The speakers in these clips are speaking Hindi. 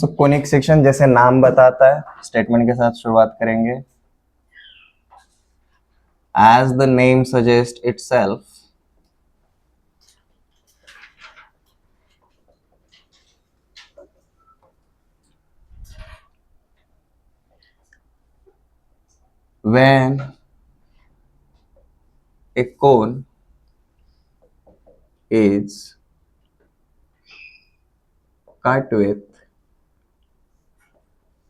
सो कोनिक सेक्शन जैसे नाम बताता है, स्टेटमेंट के साथ शुरुआत करेंगे। As the name suggest itself, when a cone is cut with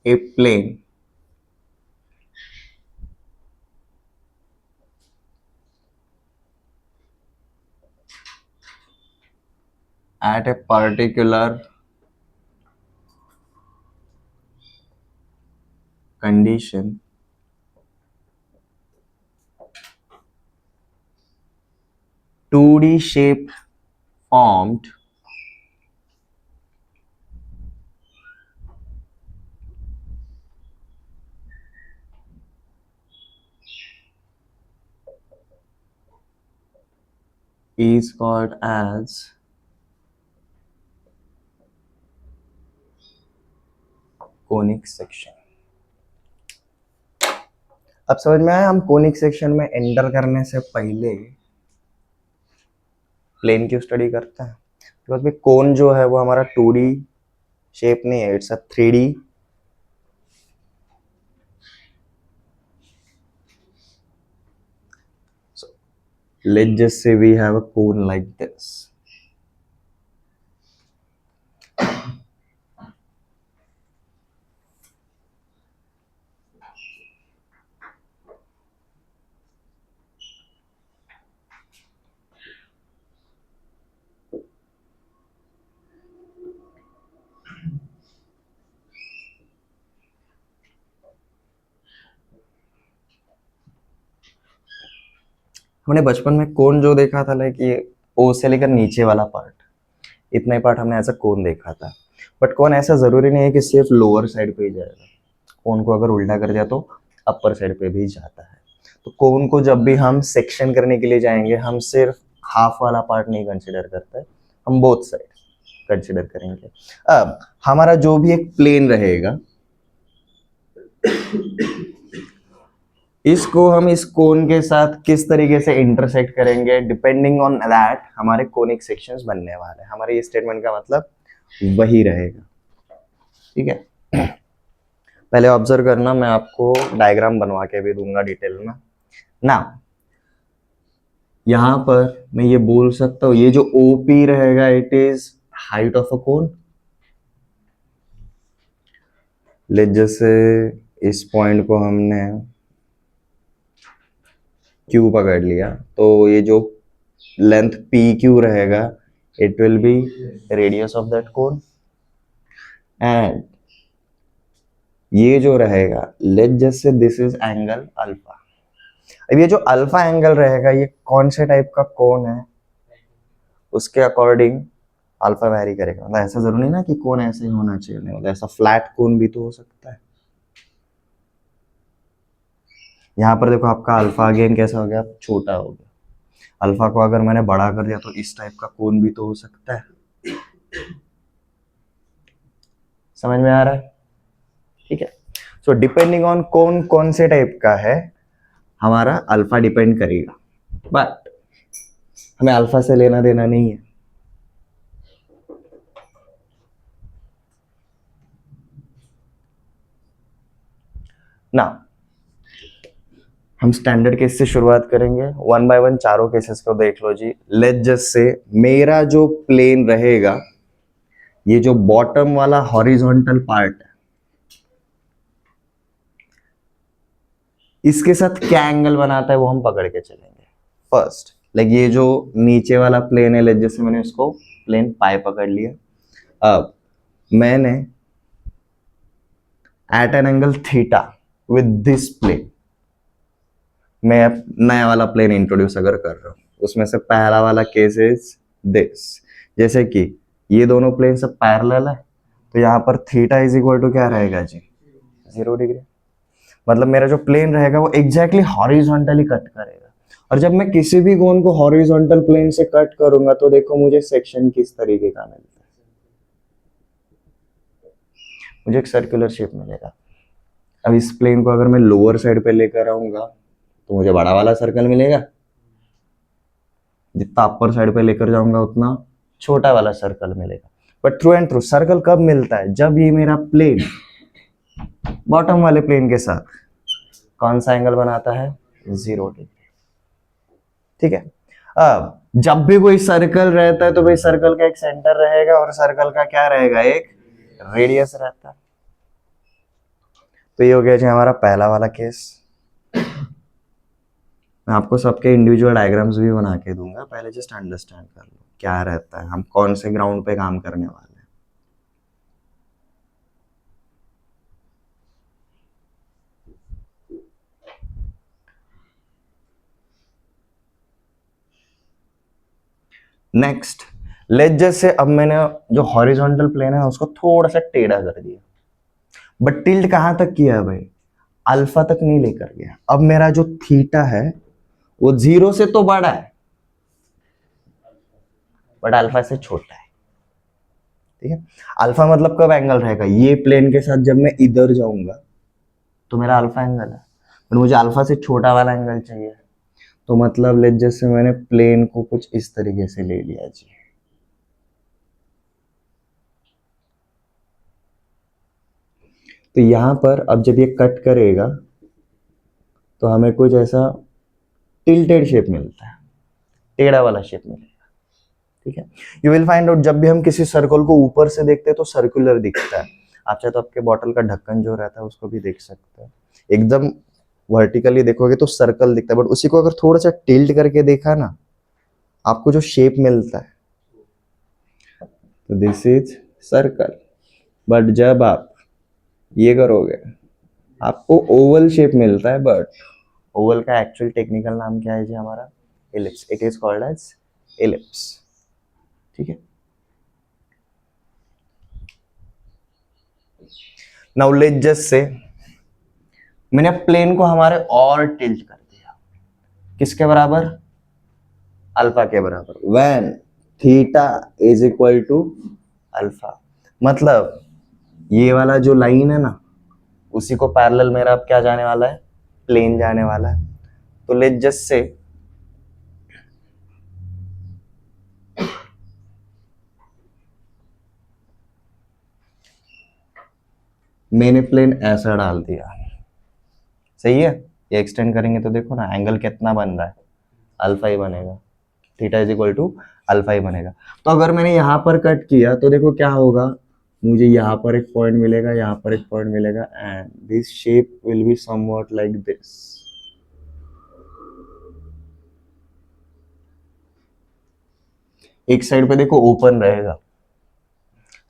a plane at a particular condition, two D shape formed is called as conic section. अब समझ में आया हम कोनिक सेक्शन में एंटर करने से पहले प्लेन की स्टडी करते हैं। बिकॉज भाई कोन जो है वो हमारा 2D शेप नहीं है, it's a 3D। So let's just say we have a cone like this. हमने बचपन में कोन जो देखा था लाइक ये ओ से लेकर नीचे वाला पार्ट, इतना ही पार्ट हमने ऐसा कोन देखा था। बट कोन ऐसा जरूरी नहीं है कि सिर्फ लोअर साइड पे ही जाएगा, कोन को अगर उल्टा कर दिया तो अपर साइड पे भी जाता है। तो कोन को जब भी हम सेक्शन करने के लिए जाएंगे हम सिर्फ हाफ वाला पार्ट नहीं कंसिडर करते, हम बोथ साइड कंसिडर करेंगे। अब हमारा जो भी एक प्लेन रहेगा इसको हम इस कोन के साथ किस तरीके से इंटरसेक्ट करेंगे, डिपेंडिंग ऑन दैट हमारे कोनिक सेक्शंस बनने वाले हैं। हमारे इस स्टेटमेंट का मतलब वही रहेगा, ठीक है। पहले ऑब्जर्व करना, मैं आपको डायग्राम बनवा के भी दूंगा डिटेल में ना। यहां पर मैं ये बोल सकता हूं ये जो ओपी रहेगा it is height of a cone. जैसे इस पॉइंट को हमने क्यू पकड़ लिया तो ये जो लेंथ पी क्यू रहेगा it will be radius of that cone. And ये जो रहेगा let's just say this is angle alpha. अब ये जो अल्फा एंगल रहेगा ये कौन से टाइप का कोन है उसके अकॉर्डिंग अल्फा वैरी करेगा। मतलब ऐसा जरूरी ना कि कोन ऐसे ही होना चाहिए, नहीं मतलब ऐसा फ्लैट कोन भी तो हो सकता है। यहाँ पर देखो आपका अल्फा अगेन कैसा हो गया, छोटा हो गया। अल्फा को अगर मैंने बड़ा कर दिया तो इस टाइप का कोन भी तो हो सकता है। समझ में आ रहा है, ठीक है। सो डिपेंडिंग ऑन कोन कौन से टाइप का है हमारा अल्फा डिपेंड करेगा, बट हमें अल्फा से लेना देना नहीं है। ना हम स्टैंडर्ड केस से शुरुआत करेंगे, वन बाय वन चारों केसेस को देख लो जी। लेट्स जस्ट से मेरा जो प्लेन रहेगा ये जो बॉटम वाला हॉरिजॉन्टल पार्ट है इसके साथ क्या एंगल बनाता है वो हम पकड़ के चलेंगे। फर्स्ट लाइक ये जो नीचे वाला प्लेन है, लेट्स जैसे मैंने इसको प्लेन पाई पकड़ लिया। अब मैंने at an angle theta with this plane मैं नया वाला प्लेन इंट्रोड्यूस अगर कर रहा हूं उसमें से पहला वाला केस इज दिस। जैसे कि ये दोनों प्लेन सब पैरेलल है तो यहाँ पर थीटा इज इक्वल टू क्या रहेगा जी, 0 डिग्री। मतलब मेरा जो प्लेन रहेगा वो एग्जैक्टली हॉरिजॉन्टली कट करेगा। और जब मैं किसी भी कोन को हॉरिजॉन्टल प्लेन से कट करूंगा तो देखो मुझे सेक्शन किस तरीके का मिलता है। मुझे एक सर्कुलर शेप मिलेगा। अब इस प्लेन को अगर मैं लोअर साइड पे लेकर आऊंगा तो मुझे बड़ा वाला सर्कल मिलेगा, जितना अपर साइड पे लेकर जाऊंगा उतना छोटा वाला सर्कल मिलेगा। But through and through circle कब मिलता है? जब ये मेरा प्लेन बॉटम वाले प्लेन के साथ कौन सा एंगल बनाता है? 0 डिग्री। ठीक है। अब जब भी कोई सर्कल रहता है तो भाई सर्कल का एक सेंटर रहेगा और सर्कल का क्या रहेगा? एक रेडियस रहता है। तो ये हो गया जी हमारा पहला वाला केस। मैं आपको सबके इंडिविजुअल डायग्राम्स भी बना के दूंगा, पहले जस्ट अंडरस्टैंड कर लो क्या रहता है, हम कौन से ग्राउंड पे काम करने वाले हैं। नेक्स्ट लेट जैसे अब मैंने जो हॉरिजॉन्टल प्लेन है उसको थोड़ा सा टेढ़ा कर दिया, बट टिल्ट कहां तक किया है भाई? अल्फा तक नहीं लेकर गया। अब मेरा जो थीटा है वो 0 से तो बड़ा है बट अल्फा से छोटा है। ठीक है। अल्फा मतलब कब एंगल रहेगा? ये प्लेन के साथ जब मैं इधर जाऊंगा तो मेरा अल्फा एंगल है, पर मुझे अल्फा से छोटा वाला एंगल चाहिए। तो मतलब लेट जैसे मैंने प्लेन को कुछ इस तरीके से ले लिया जी। तो यहां पर अब जब ये कट करेगा तो हमें कुछ ऐसा टिल्टेड शेप मिलता है, टेढ़ा वाला शेप मिलेगा। ठीक है। यू विल फाइंड आउट जब भी हम किसी सर्कल को ऊपर से देखते हैं तो सर्कुलर दिखता है। आप चाहे तो आपके बॉटल का ढक्कन जो रहता है उसको भी देख सकते हैं, एकदम वर्टिकली देखोगे तो सर्कल दिखता है, बट उसी को अगर थोड़ा सा टिल्ट करके देखा ना आपको जो शेप मिलता है, तो दिस इज सर्कल। बट जब आप ये करोगे आपको ओवल शेप मिलता है, बट ओवल का एक्चुअल टेक्निकल नाम क्या है जी हमारा? Ellipse. It is called as ellipse. ठीक है। नाउ लेट जस्ट से मैंने प्लेन को हमारे और टिल्ट कर दिया, किसके बराबर? अल्फा के बराबर। When theta is equal to alpha, मतलब ये वाला जो लाइन है ना उसी को पैरेलल मेरा अब क्या जाने वाला है? प्लेन जाने वाला है। तो लेट जस्ट से मैंने प्लेन ऐसा डाल दिया, सही है। ये एक्सटेंड करेंगे तो देखो ना एंगल कितना बन रहा है? अल्फा ही बनेगा। Theta is equal to alpha ही बनेगा। तो अगर मैंने यहां पर कट किया तो देखो क्या होगा? मुझे यहाँ पर एक पॉइंट मिलेगा, यहाँ पर एक पॉइंट मिलेगा, and this shape will be somewhat like this. एक साइड पे देखो ओपन रहेगा,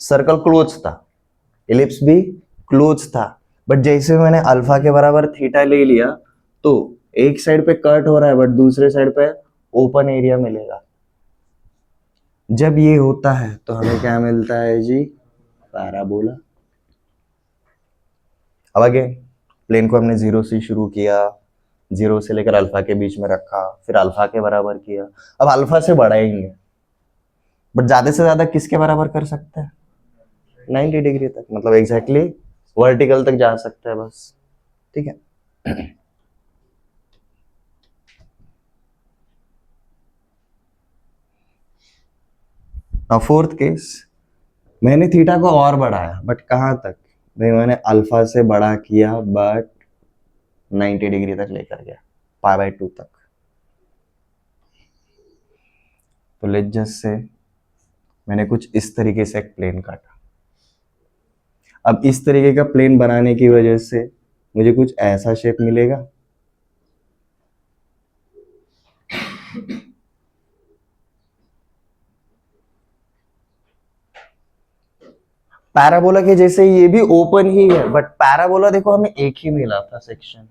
सर्कल क्लोज था, एलिप्स भी क्लोज था, बट जैसे मैंने अल्फा के बराबर थीटा ले लिया तो एक साइड पे कट हो रहा है बट दूसरे साइड पे ओपन एरिया मिलेगा। जब ये होता है तो हमें क्या मिलता है जी? पैराबोला। अब आगे प्लेन को हमने 0 से शुरू किया, 0 से लेकर अल्फा के बीच में रखा, फिर अल्फा के बराबर किया। अब अल्फा से बढ़ाएंगे, बट ज्यादा से ज्यादा किसके बराबर कर सकते हैं? 90 डिग्री तक, मतलब एग्जैक्टली वर्टिकल तक जा सकते हैं बस। ठीक है। नाउ फोर्थ केस, मैंने थीटा को और बढ़ाया, बट कहां तक भाई? मैंने अल्फा से बड़ा किया बट 90 डिग्री तक लेकर गया, π/2 तक। तो लेट जस्ट से मैंने कुछ इस तरीके से एक प्लेन काटा। अब इस तरीके का प्लेन बनाने की वजह से मुझे कुछ ऐसा शेप मिलेगा। पैराबोला के जैसे ये भी ओपन ही है, बट पैराबोला देखो हमें एक ही मिला था सेक्शन,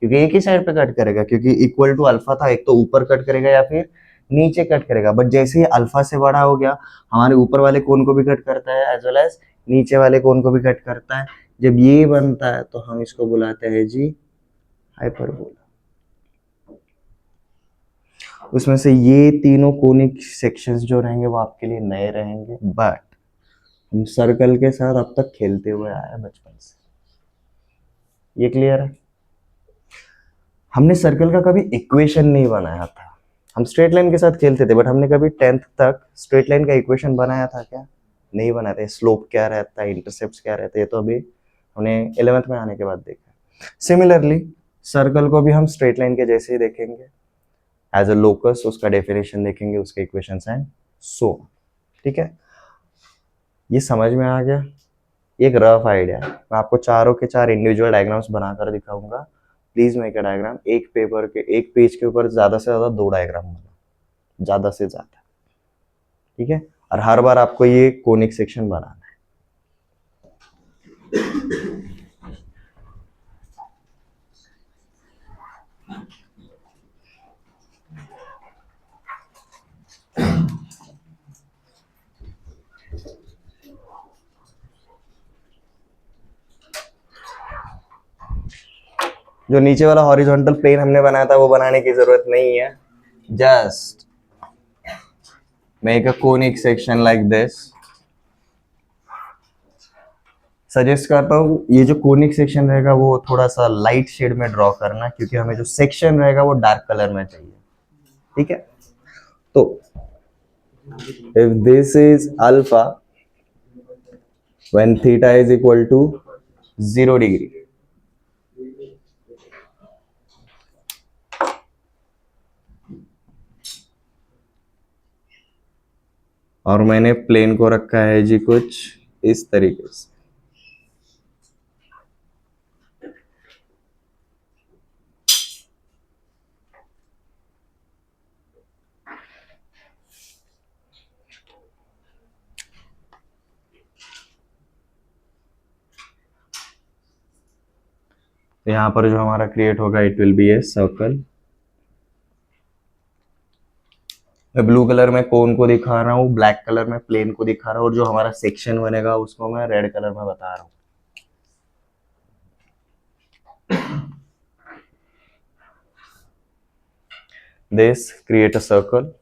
क्योंकि एक ही साइड पे कट करेगा, क्योंकि इक्वल टू अल्फा था, एक तो ऊपर कट करेगा या फिर नीचे कट करेगा। बट जैसे ही अल्फा से बड़ा हो गया हमारे ऊपर वाले कोन को भी कट करता है एज वेल एज नीचे वाले कोन को भी कट करता है। जब ये बनता है तो हम इसको बुलाते हैं जी हाइपरबोला। उसमें से ये तीनों कोनिक सेक्शंस जो रहेंगे वो आपके लिए नए रहेंगे, बट हम सर्कल के साथ अब तक खेलते हुए आए हैं बचपन से, ये क्लियर है। हमने सर्कल का कभी इक्वेशन नहीं बनाया था। हम स्ट्रेट लाइन के साथ खेलते थे, बट हमने कभी 10th तक स्ट्रेट लाइन का इक्वेशन बनाया था क्या? नहीं बनाया था। स्लोप क्या रहता है, इंटरसेप्ट क्या रहता है, ये तो अभी हमने 11th में आने के बाद देखा। सिमिलरली सर्कल को भी हम स्ट्रेट लाइन के जैसे ही देखेंगे, एज अ लोकस उसका डेफिनेशन देखेंगे, उसके इक्वेशंस एंड सो। ठीक है, ये समझ में आ गया? एक रफ आइडिया है। मैं आपको चारों के चार इंडिविजुअल डायग्राम्स बनाकर दिखाऊंगा। Please make a diagram. एक पेपर के एक पेज के ऊपर ज्यादा से ज्यादा 2 डायग्राम बना, ज्यादा से ज्यादा। ठीक है, और हर बार आपको ये कोनिक सेक्शन बनाना है। जो नीचे वाला हॉरिजॉन्टल प्लेन हमने बनाया था वो बनाने की जरूरत नहीं है। Just make a conic section like this. Suggest करता हूँ ये जो कोनिक सेक्शन रहेगा वो थोड़ा सा लाइट शेड में ड्रॉ करना, क्योंकि हमें जो सेक्शन रहेगा वो डार्क कलर में चाहिए। ठीक है, तो if this is alpha when theta is equal to 0 degree, और मैंने प्लेन को रखा है जी कुछ इस तरीके से। तो यहाँ पर जो हमारा क्रिएट होगा it will be a circle. मैं ब्लू कलर में कोन को दिखा रहा हूँ, ब्लैक कलर में प्लेन को दिखा रहा हूँ, और जो हमारा सेक्शन बनेगा उसको मैं रेड कलर में बता रहा हूँ। This create a circle.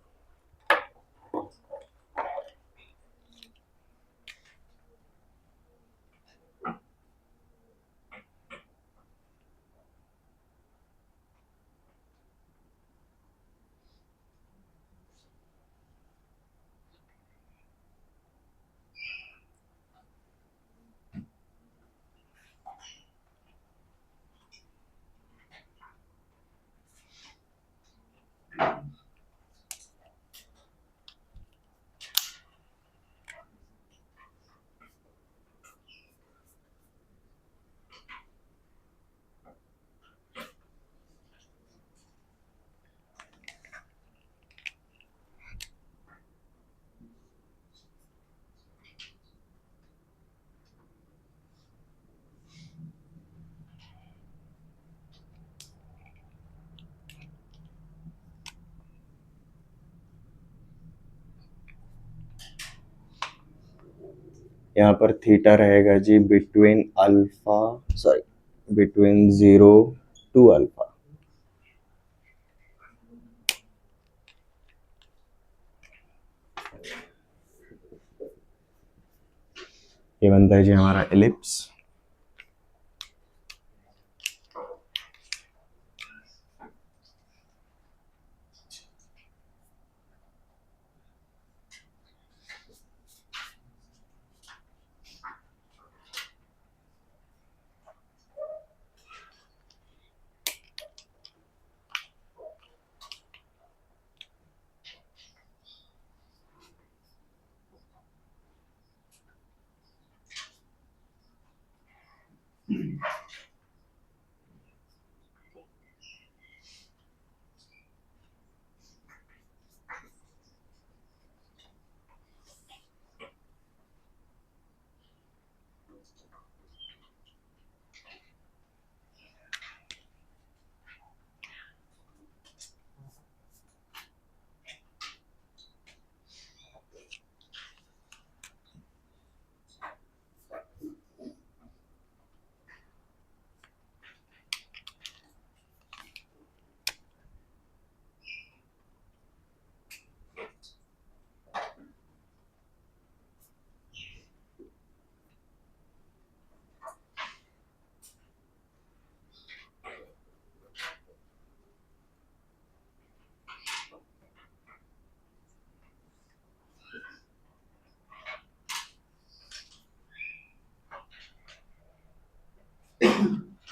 यहाँ पर थीटा रहेगा जी between alpha, sorry between 0 to alpha. ये बनता है जी हमारा एलिप्स।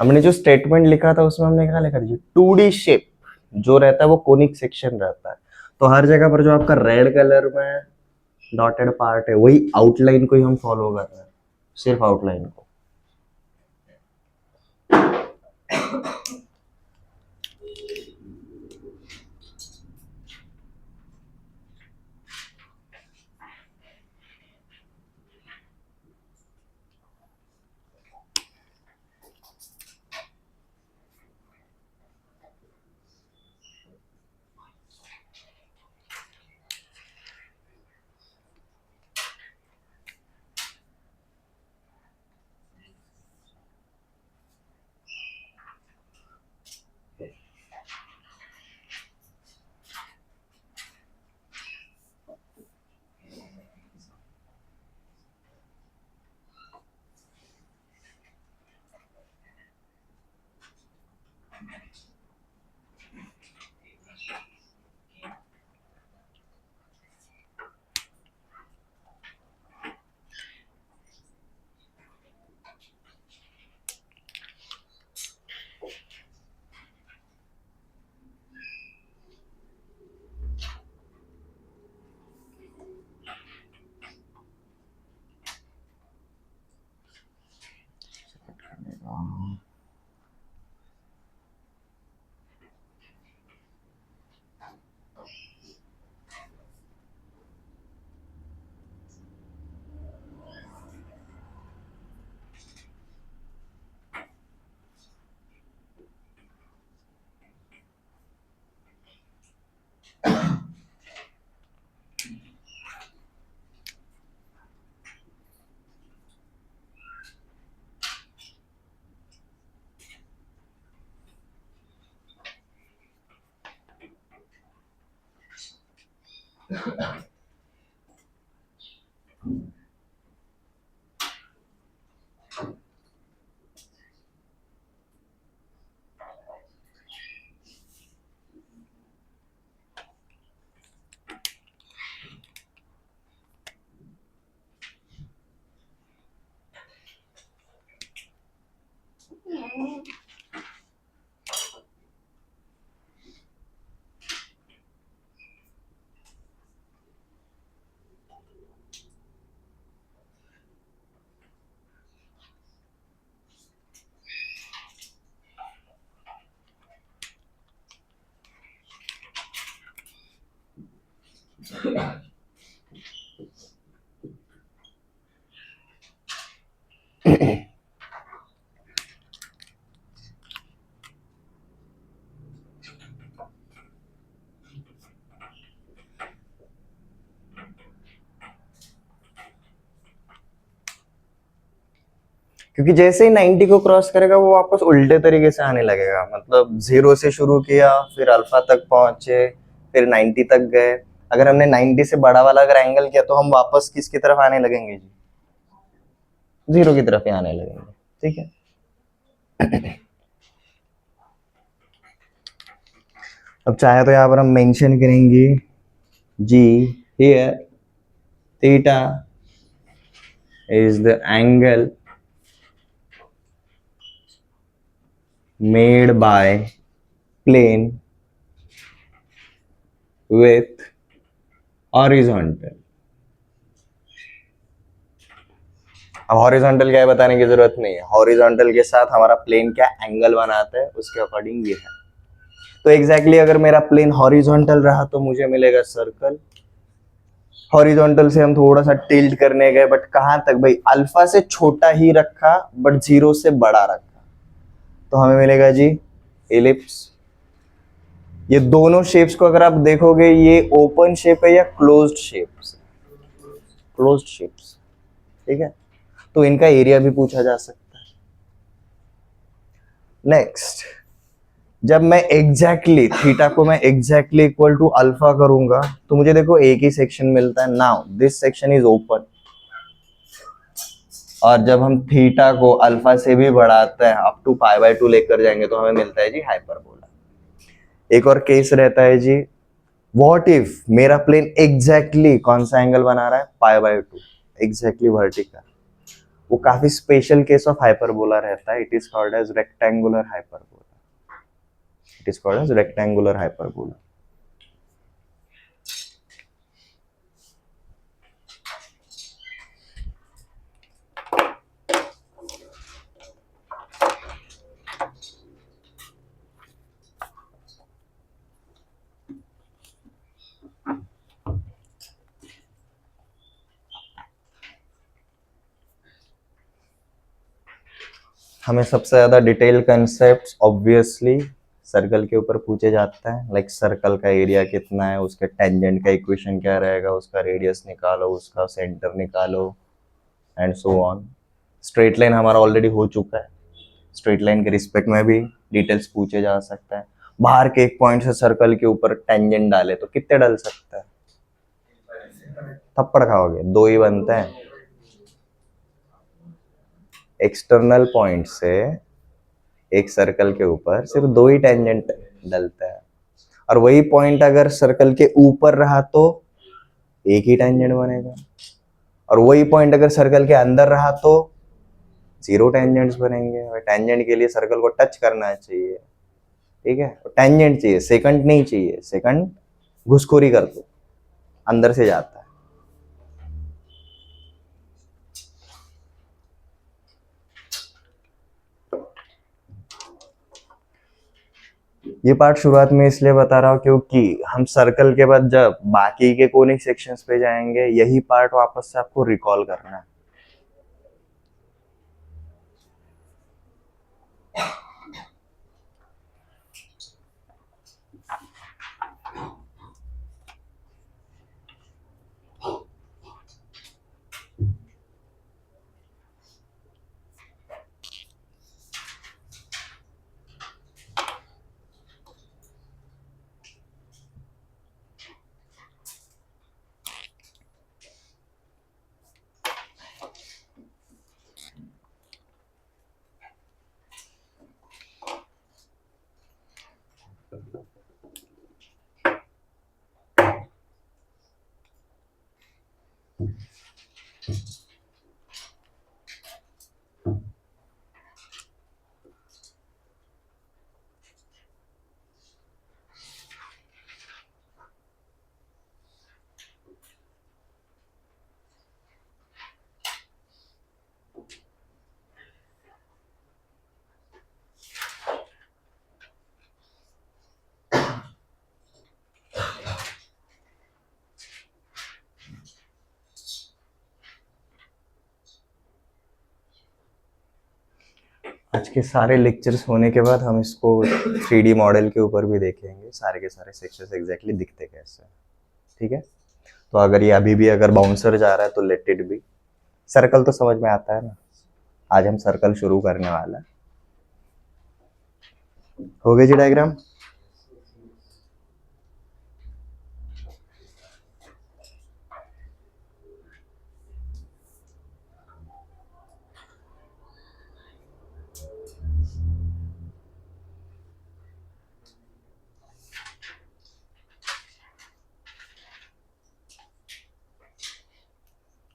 हमने जो स्टेटमेंट लिखा था उसमें हमने क्या लिखा था जी, 2D शेप जो रहता है वो कोनिक सेक्शन रहता है। तो हर जगह पर जो आपका रेड कलर में डॉटेड पार्ट है वही आउटलाइन को ही हम फॉलो कर रहे हैं, सिर्फ आउटलाइन को। क्योंकि जैसे ही 90 को क्रॉस करेगा वो वापस उल्टे तरीके से आने लगेगा, मतलब 0 से शुरू किया फिर अल्फा तक पहुंचे फिर 90 तक गए। अगर हमने 90 से बड़ा वाला अगर एंगल किया तो हम वापस किसकी तरफ आने लगेंगे जी, 0 की तरफ ही आने लगेंगे। ठीक है। अब चाहे तो यहाँ पर हम मेंशन करेंगे जी, here theta is the angle made by plane with horizontal। अब हॉरिजॉन्टल क्या है बताने की जरूरत नहीं है, हॉरिजॉन्टल के साथ हमारा प्लेन क्या एंगल बनाता है उसके अकॉर्डिंग ये है। तो एग्जैक्टली अगर मेरा प्लेन हॉरिजॉन्टल रहा तो मुझे मिलेगा सर्कल। हॉरिजॉन्टल से हम थोड़ा सा टिल्ट करने गए बट कहां तक भाई, अल्फा से छोटा ही रखा बट 0 से बड़ा रखा, तो हमें मिलेगा जी एलिप्स। ये दोनों शेप्स को अगर आप देखोगे ये ओपन शेप है या क्लोज्ड शेप्स, क्लोज्ड शेप्स। ठीक है, तो इनका एरिया भी पूछा जा सकता है। नेक्स्ट, जब मैं एग्जैक्टली थीटा को मैं एग्जैक्टली इक्वल टू अल्फा करूंगा तो मुझे देखो एक ही सेक्शन मिलता है, now this section is open. और जब हम थीटा को अल्फा से भी बढ़ाते हैं अप टू π/2 लेकर जाएंगे तो हमें मिलता है जी हाइपरबोला। एक और केस रहता है जी, व्हाट इफ मेरा प्लेन एग्जैक्टली कौन सा एंगल बना रहा है, π/2 एग्जैक्टली वर्टिकल। वो काफी स्पेशल केस ऑफ हाइपरबोला रहता है. It is called as rectangular hyperbola. It is called as rectangular hyperbola. हमें सबसे ज्यादा डिटेल कंसेप्ट ऑब्वियसली सर्कल के ऊपर पूछे जाते हैं. लाइक सर्कल का एरिया कितना है, उसके टेंजेंट का इक्वेशन क्या रहेगा, उसका रेडियस निकालो, उसका सेंटर निकालो, and so on. Straight line हमारा ऑलरेडी हो चुका है. स्ट्रेट लाइन के रिस्पेक्ट में भी डिटेल्स पूछे जा सकता है. बाहर के एक पॉइंट से सर्कल के ऊपर टेंजेंट डाले तो कितने डल सकता है? थप्पड़ खाओगे, दो ही बनते हैं. एक्सटर्नल पॉइंट से एक सर्कल के ऊपर सिर्फ दो ही टेंजेंट डलता है. और वही पॉइंट अगर सर्कल के ऊपर रहा तो एक ही टेंजेंट बनेगा. और वही पॉइंट अगर सर्कल के अंदर रहा तो जीरो टेंजेंट्स बनेंगे. टेंजेंट के लिए सर्कल को टच करना चाहिए. ठीक है, टेंजेंट चाहिए, सेकंड नहीं चाहिए. सेकंड घुसखोरी कर दो, अंदर से जाता है. ये पार्ट शुरुआत में इसलिए बता रहा हूँ क्योंकि हम सर्कल के बाद जब बाकी के कोनिक सेक्शंस पे जाएंगे, यही पार्ट वापस से आपको रिकॉल करना है. आज के सारे लेक्चर्स होने के बाद हम इसको 3D मॉडल के ऊपर भी देखेंगे, सारे के सारे सेक्शंस एग्जैक्टली दिखते कैसे. ठीक है, तो अगर ये अभी भी अगर बाउंसर जा रहा है तो लेट इट बी. सर्कल तो समझ में आता है ना. आज हम सर्कल शुरू करने वाला है. हो गई जी डायग्राम.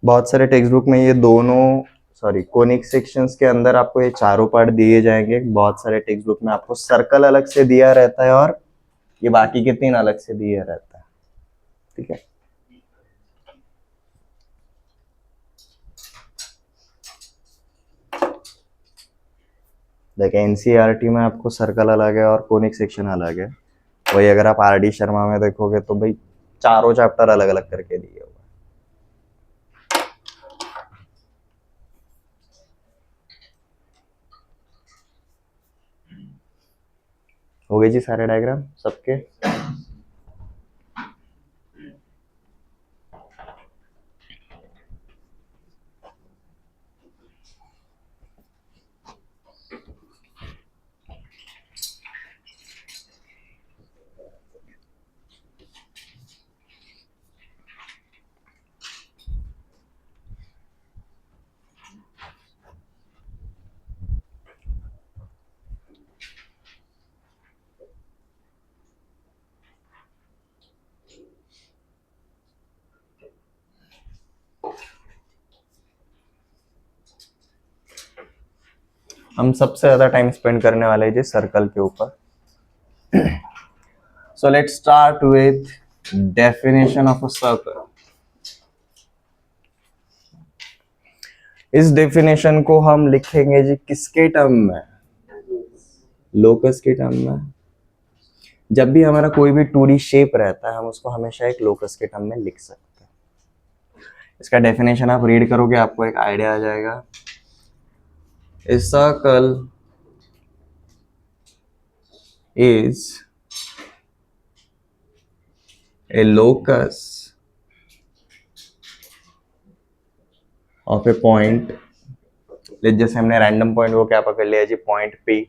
बहुत सारे टेक्स्ट बुक में ये दोनों कोनिक सेक्शंस के अंदर आपको ये चारों पार्ट दिए जाएंगे. बहुत सारे टेक्स्ट बुक में आपको सर्कल अलग से दिया रहता है और ये बाकी के तीन अलग से दिया रहता है. ठीक है, देखिए एनसीईआरटी में आपको सर्कल अलग है और कोनिक सेक्शन अलग है. वही अगर आप आरडी शर्मा में देखोगे तो भाई चारों चैप्टर अलग अलग करके दिए हुए. हो गए जी सारे डायग्राम सबके. हम सबसे ज्यादा टाइम स्पेंड करने वाले हैं जी सर्कल के ऊपर. So let's start with definition of a circle. इस डेफिनेशन को हम लिखेंगे जी किसके टर्म में, लोकस के टर्म में. जब भी हमारा कोई भी 2D शेप रहता है हम उसको हमेशा एक लोकस के टर्म में लिख सकते हैं. इसका डेफिनेशन आप रीड करोगे आपको एक आइडिया आ जाएगा. A circle is a locus of a point. जैसे हमने रैंडम पॉइंट को क्या पकड़ लिया जी, point P,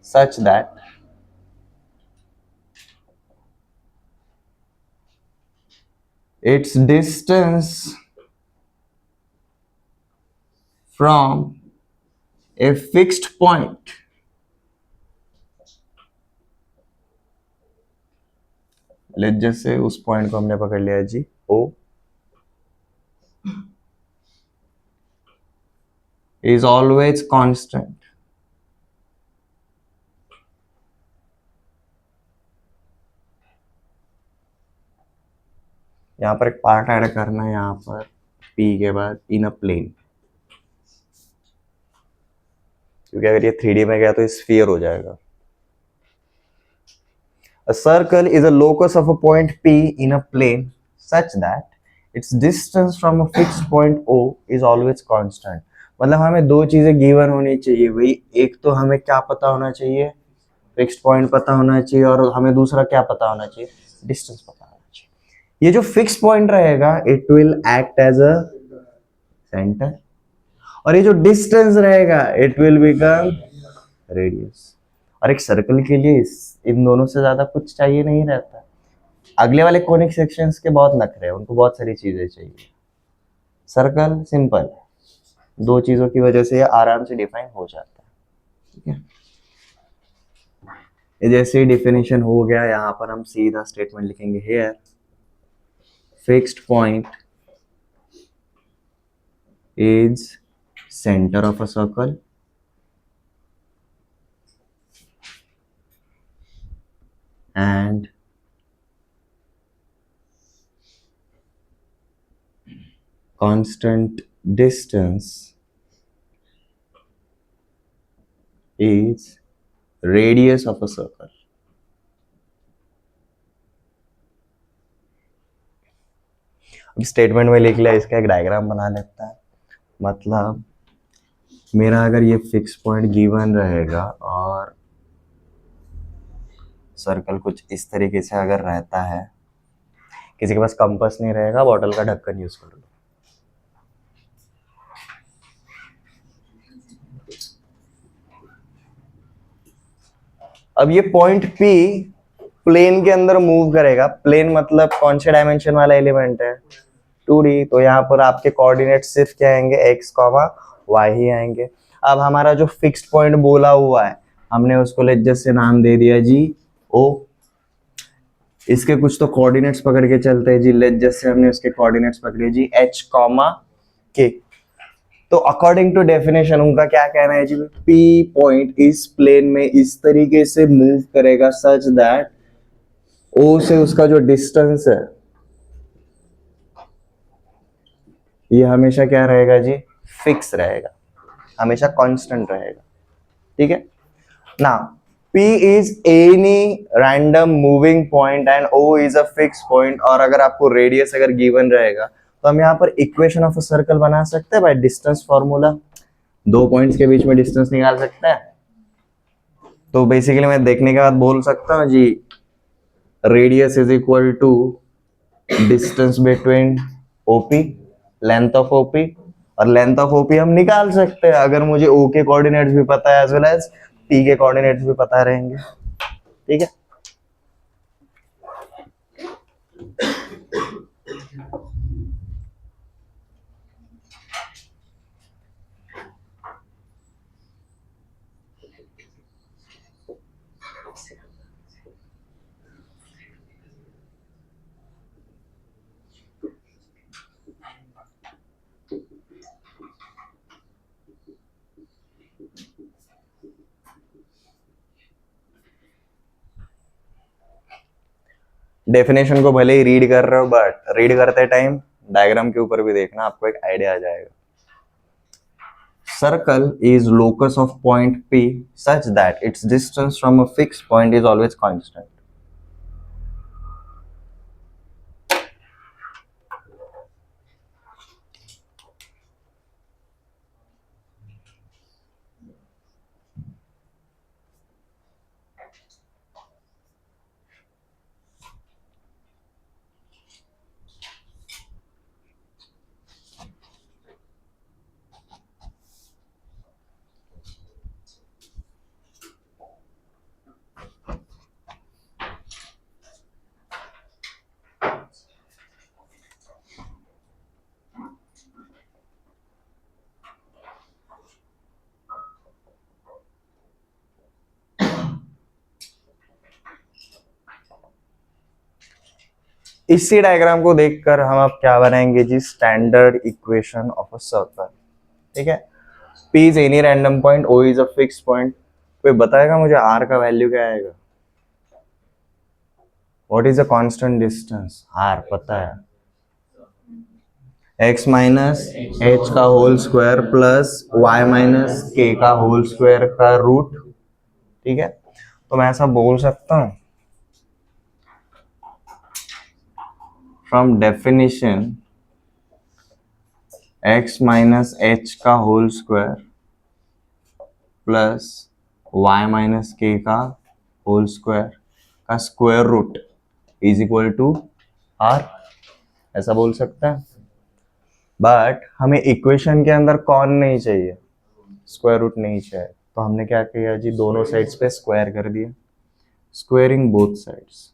such that its distance from a fixed point जैसे उस पॉइंट को हमने पकड़ लिया जी O is always constant. यहां पर एक पार्ट ऐड करना है यहां पर P के बाद इन अ प्लेन, क्योंकि अगर ये 3D में गया तो स्फीयर हो जाएगा. A circle is a locus of a point P in a plane such that its distance from a fixed point O is always constant. मतलब हमें दो चीजें गिवन होनी चाहिए भाई. एक तो हमें क्या पता होना चाहिए, फिक्स्ड पॉइंट पता होना चाहिए, और हमें दूसरा क्या पता होना चाहिए, डिस्टेंस पता होना चाहिए. ये जो फिक्स पॉइंट रहेगा it will act as a centre, और ये जो डिस्टेंस रहेगा इट विल बिकम रेडियस. और एक सर्कल के लिए इन दोनों से ज्यादा कुछ चाहिए नहीं रहता. अगले वाले कोनिक सेक्शंस के बहुत नखरे हैं, उनको बहुत सारी चीजें चाहिए. सर्कल सिंपल, दो चीजों की वजह से ये आराम से डिफाइन हो जाता है. ठीक है, ये जैसे डिफिनेशन हो गया, यहाँ पर हम सीधा स्टेटमेंट लिखेंगे here fixed point is centre of a circle and constant distance is radius of a circle. अब स्टेटमेंट में लिख लिया, इसका एक डायग्राम बना लेता है. मतलब मेरा अगर ये फिक्स पॉइंट गिवन रहेगा और सर्कल कुछ इस तरीके से अगर रहता है, किसी के पास कंपास नहीं रहेगा, बॉटल का ढक्कन यूज कर लो. अब ये पॉइंट P प्लेन के अंदर मूव करेगा. प्लेन मतलब कौन से डायमेंशन वाला एलिमेंट है, 2D. तो यहाँ पर आपके कोऑर्डिनेट सिर्फ क्या आएंगे, x, y ही आएंगे. अब हमारा जो फिक्स्ड पॉइंट बोला हुआ है हमने उसको लेट जैसे नाम दे दिया जी O. इसके कुछ तो कोऑर्डिनेट्स पकड़ के चलते हैं जी. लेट जैसे हमने उसके कोऑर्डिनेट्स पकड़े जी h, k. तो अकॉर्डिंग टू डेफिनेशन उनका क्या कहना है जी, P पॉइंट इस प्लेन में इस तरीके से मूव करेगा सच दैट O से उसका जो डिस्टेंस है ये हमेशा क्या रहेगा जी, फिक्स रहेगा, हमेशा कांस्टेंट रहेगा. ठीक है ना. P is any random moving point and O is a fixed point. और अगर आपको रेडियस अगर गिवन रहेगा तो हम यहाँ पर इक्वेशन ऑफ अ सर्कल बना सकते हैं बाय डिस्टेंस फॉर्मूला. दो पॉइंट्स के बीच में डिस्टेंस निकाल सकते हैं. तो बेसिकली मैं देखने के बाद बोल सकता हूँ जी radius is equal to distance between OP, length of OP. और लेंथ ऑफ OP हम निकाल सकते हैं अगर मुझे O के कोऑर्डिनेट्स भी पता है एज वेल एज P के कोऑर्डिनेट्स भी पता रहेंगे. ठीक है, डेफिनेशन को भले ही रीड कर रहे हो, बट रीड करते टाइम डायग्राम के ऊपर भी देखना, आपको एक आइडिया आ जाएगा. Circle is locus of point P such that its distance from a fixed point is always constant. इसी डायग्राम को देखकर हम अब क्या बनाएंगे जी, standard equation of a circle. ठीक है. P is any random point, O is a fix point. कोई बताएगा मुझे R का वैल्यू क्या आएगा? What is a constant distance? R पता है, x माइनस एच का whole square plus y minus के का होल स्क्वायर का रूट. ठीक है. तो मैं ऐसा बोल सकता हूं, from definition x minus H का whole square plus y minus के का होल स्क्वायर का square root is equal to r. ऐसा बोल सकता है. बट हमें इक्वेशन के अंदर कौन नहीं चाहिए, स्क्वायर रूट नहीं चाहिए. तो हमने क्या किया जी, दोनों साइड्स पे स्क्वायर कर दिया. Squaring both sides.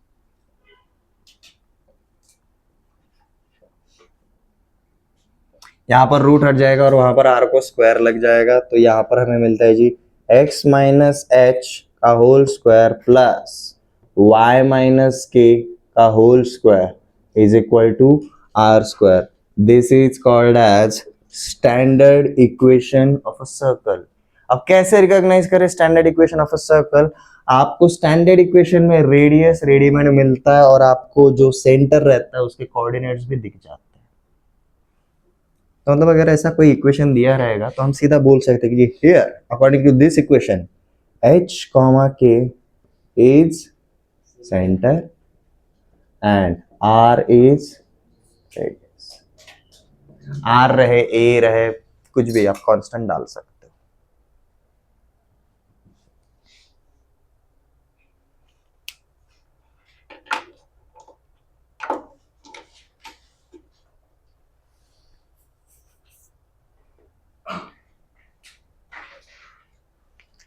यहाँ पर रूट हट जाएगा और वहां पर आर को स्क्वायर लग जाएगा. तो यहाँ पर हमें मिलता है जी x माइनस एच का whole square plus y minus के का whole square is equal to r square. This is called as standard equation of a circle. अब कैसे रिकॉग्नाइज करें standard equation of a circle? आपको स्टैंडर्ड इक्वेशन में रेडियस रेडीमेड मिलता है और आपको जो सेंटर रहता है उसके कोऑर्डिनेट्स भी दिख जाते हैं. तो मतलब अगर ऐसा कोई इक्वेशन दिया रहेगा तो हम सीधा बोल सकते हैं कि here according to this equation h comma k is centre and r is radius. r रहे a रहे कुछ भी आप कांस्टेंट डाल सकते हो.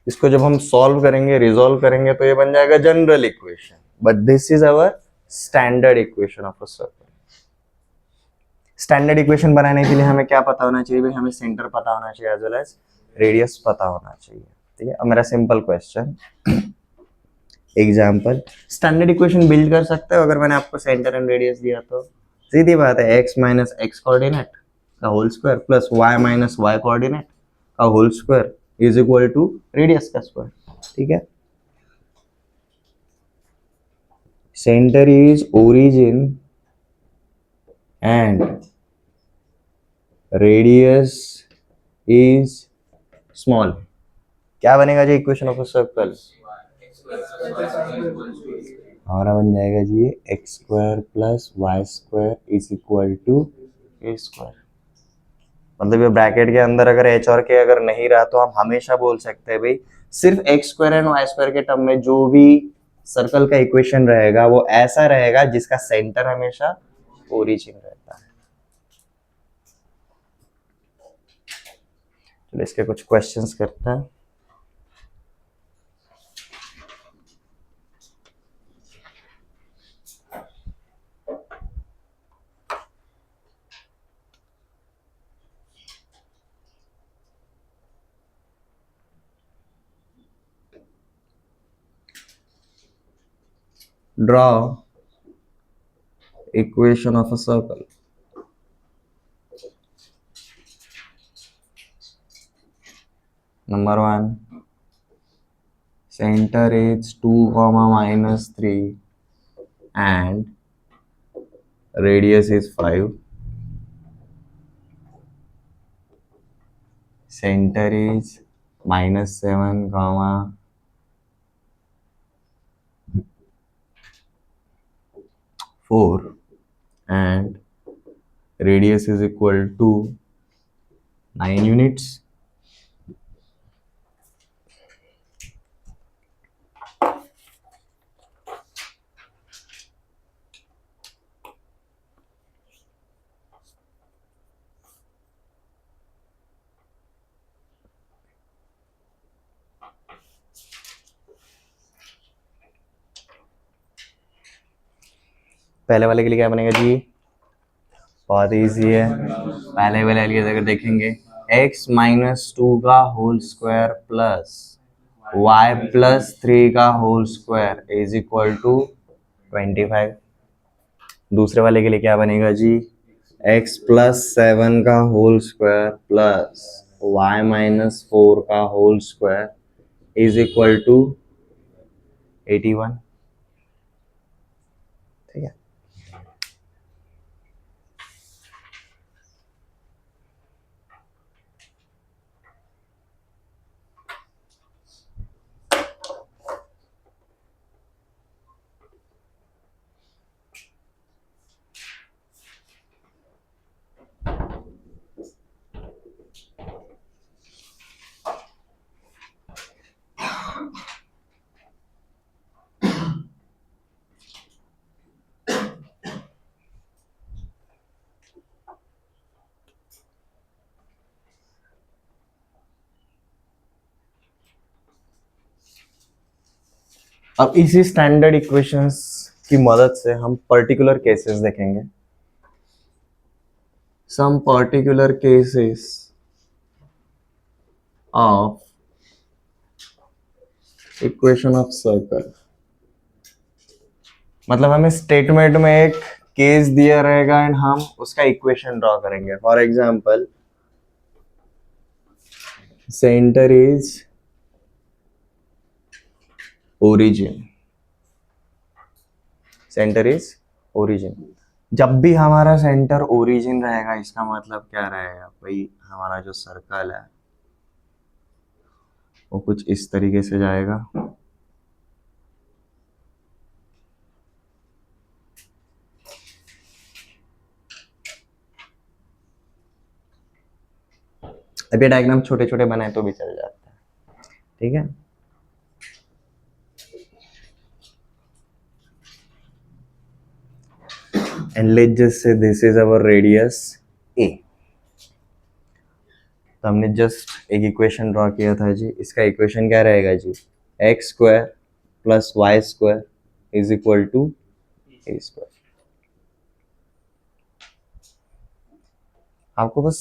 इसको जब हम सॉल्व करेंगे, रिजॉल्व करेंगे, तो ये बन जाएगा general equation. But this is our standard equation of a circle. Standard equation बनाने के लिए हमें क्या पता होना चाहिए भाई? हमें सेंटर पता होना चाहिए एज वेल एज रेडियस पता होना चाहिए. ठीक है. अब मेरा simple question, example, standard equation build कर सकते हो अगर मैंने आपको सेंटर एंड रेडियस दिया तो? सीधी बात है, x माइनस एक्स कोऑर्डिनेट का whole square plus y minus Y coordinate का whole square is equal to radius का स्क्वायर. ठीक है. Centre is origin and radius is small. क्या बनेगा जी इक्वेशन ऑफ अ सर्कल? हमारा बन जाएगा जी x square plus Y square is equal to A square. मतलब ये ब्रैकेट के अंदर अगर एच और के अगर नहीं रहा तो हम हमेशा बोल सकते हैं भाई सिर्फ x square and y square के टर्म में जो भी सर्कल का इक्वेशन रहेगा वो ऐसा रहेगा जिसका सेंटर हमेशा ओरिजिन रहता है. चलो इसके कुछ क्वेश्चंस करते हैं. Draw equation of a circle. Number 1, center is 2, -3 and radius is 5, center is -7 comma 4, and radius is equal to 9 units. पहले वाले के लिए क्या बनेगा जी? बहुत इजी है। पहले वाले के लिए अगर देखेंगे x-2 का होल स्क्वायर प्लस y+3 का whole square is equal to 25। दूसरे वाले के लिए क्या बनेगा जी? x+7 का होल स्क्वायर प्लस y-4 का whole square is equal to 81। ठीक है। अब इसी स्टैंडर्ड इक्वेशंस की मदद से हम पर्टिकुलर केसेस देखेंगे। Some particular cases of equation of circle. मतलब हमें स्टेटमेंट में एक केस दिया रहेगा एंड हम उसका इक्वेशन ड्रॉ करेंगे। For example, centre is origin, centre is origin. जब भी हमारा सेंटर ओरिजिन रहेगा इसका मतलब क्या रहेगा भाई? हमारा जो सर्कल है वो कुछ इस तरीके से जाएगा। अब ये डायग्राम छोटे छोटे बनाए तो भी चल जाता है। ठीक है। And let's just say this is our radius A। तो हमने जस्ट एक इक्वेशन ड्रॉ किया था जी। इसका इक्वेशन क्या रहेगा जी? x square plus Y square is equal to A square. आपको बस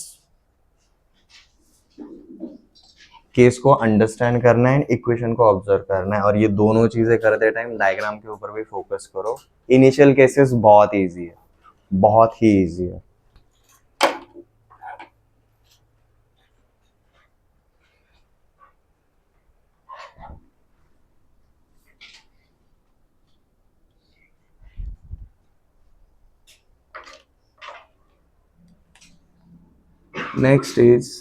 केस को अंडरस्टैंड करना है, इक्वेशन को ऑब्जर्व करना है, और ये दोनों चीजें करते टाइम डायग्राम के ऊपर भी फोकस करो। इनिशियल केसेस बहुत इजी है, बहुत ही इजी है। Next is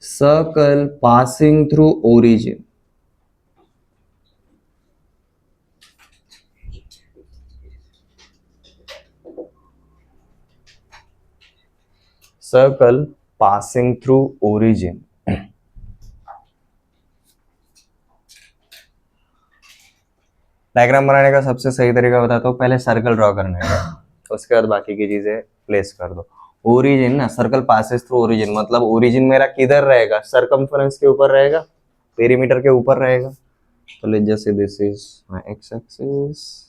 circle passing through origin। circle passing through origin। Diagram बनाने का सबसे सही तरीका बताता हूँ। पहले सर्कल ड्रॉ करने का, उसके बाद बाकी की चीजें प्लेस कर दो। ओरिजिन ना, सर्कल पासेस थ्रू ओरिजिन, मतलब ओरिजिन मेरा किधर रहेगा? सरकमफरेंस के ऊपर रहेगा, पेरीमीटर के ऊपर रहेगा। तो let's just say this is my ex axis,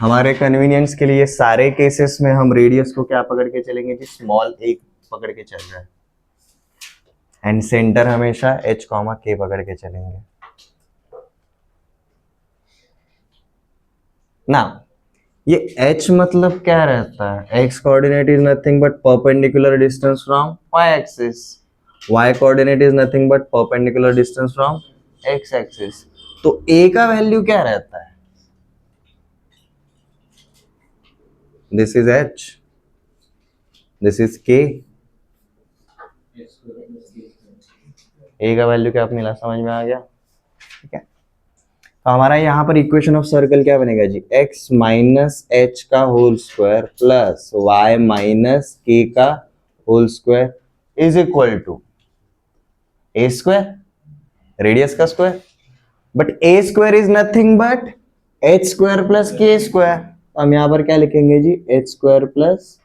हमारे कन्वीनियंस के लिए सारे केसेस में हम रेडियस को क्या पकड़ के चलेंगे जी? स्मॉल एक पकड़ के चल रहा है, एंड सेंटर हमेशा h, k पकड़ के चलेंगे। ना ये h मतलब क्या रहता है, x coordinate is nothing but perpendicular distance from y axis, y coordinate is nothing but perpendicular distance from x axis. तो a का वैल्यू क्या रहता है, this is h, this is k, a का वैल्यू क्या मिला, समझ में आ गया, ठीक है। तो हमारा यहाँ पर इक्वेशन ऑफ सर्कल क्या बनेगा जी, x माइनस एच का whole square plus y minus के का whole square is equal to A square, radius का square, but A square is nothing but H square plus के स्क्वायर। हम यहाँ पर क्या लिखेंगे जी, H square plus,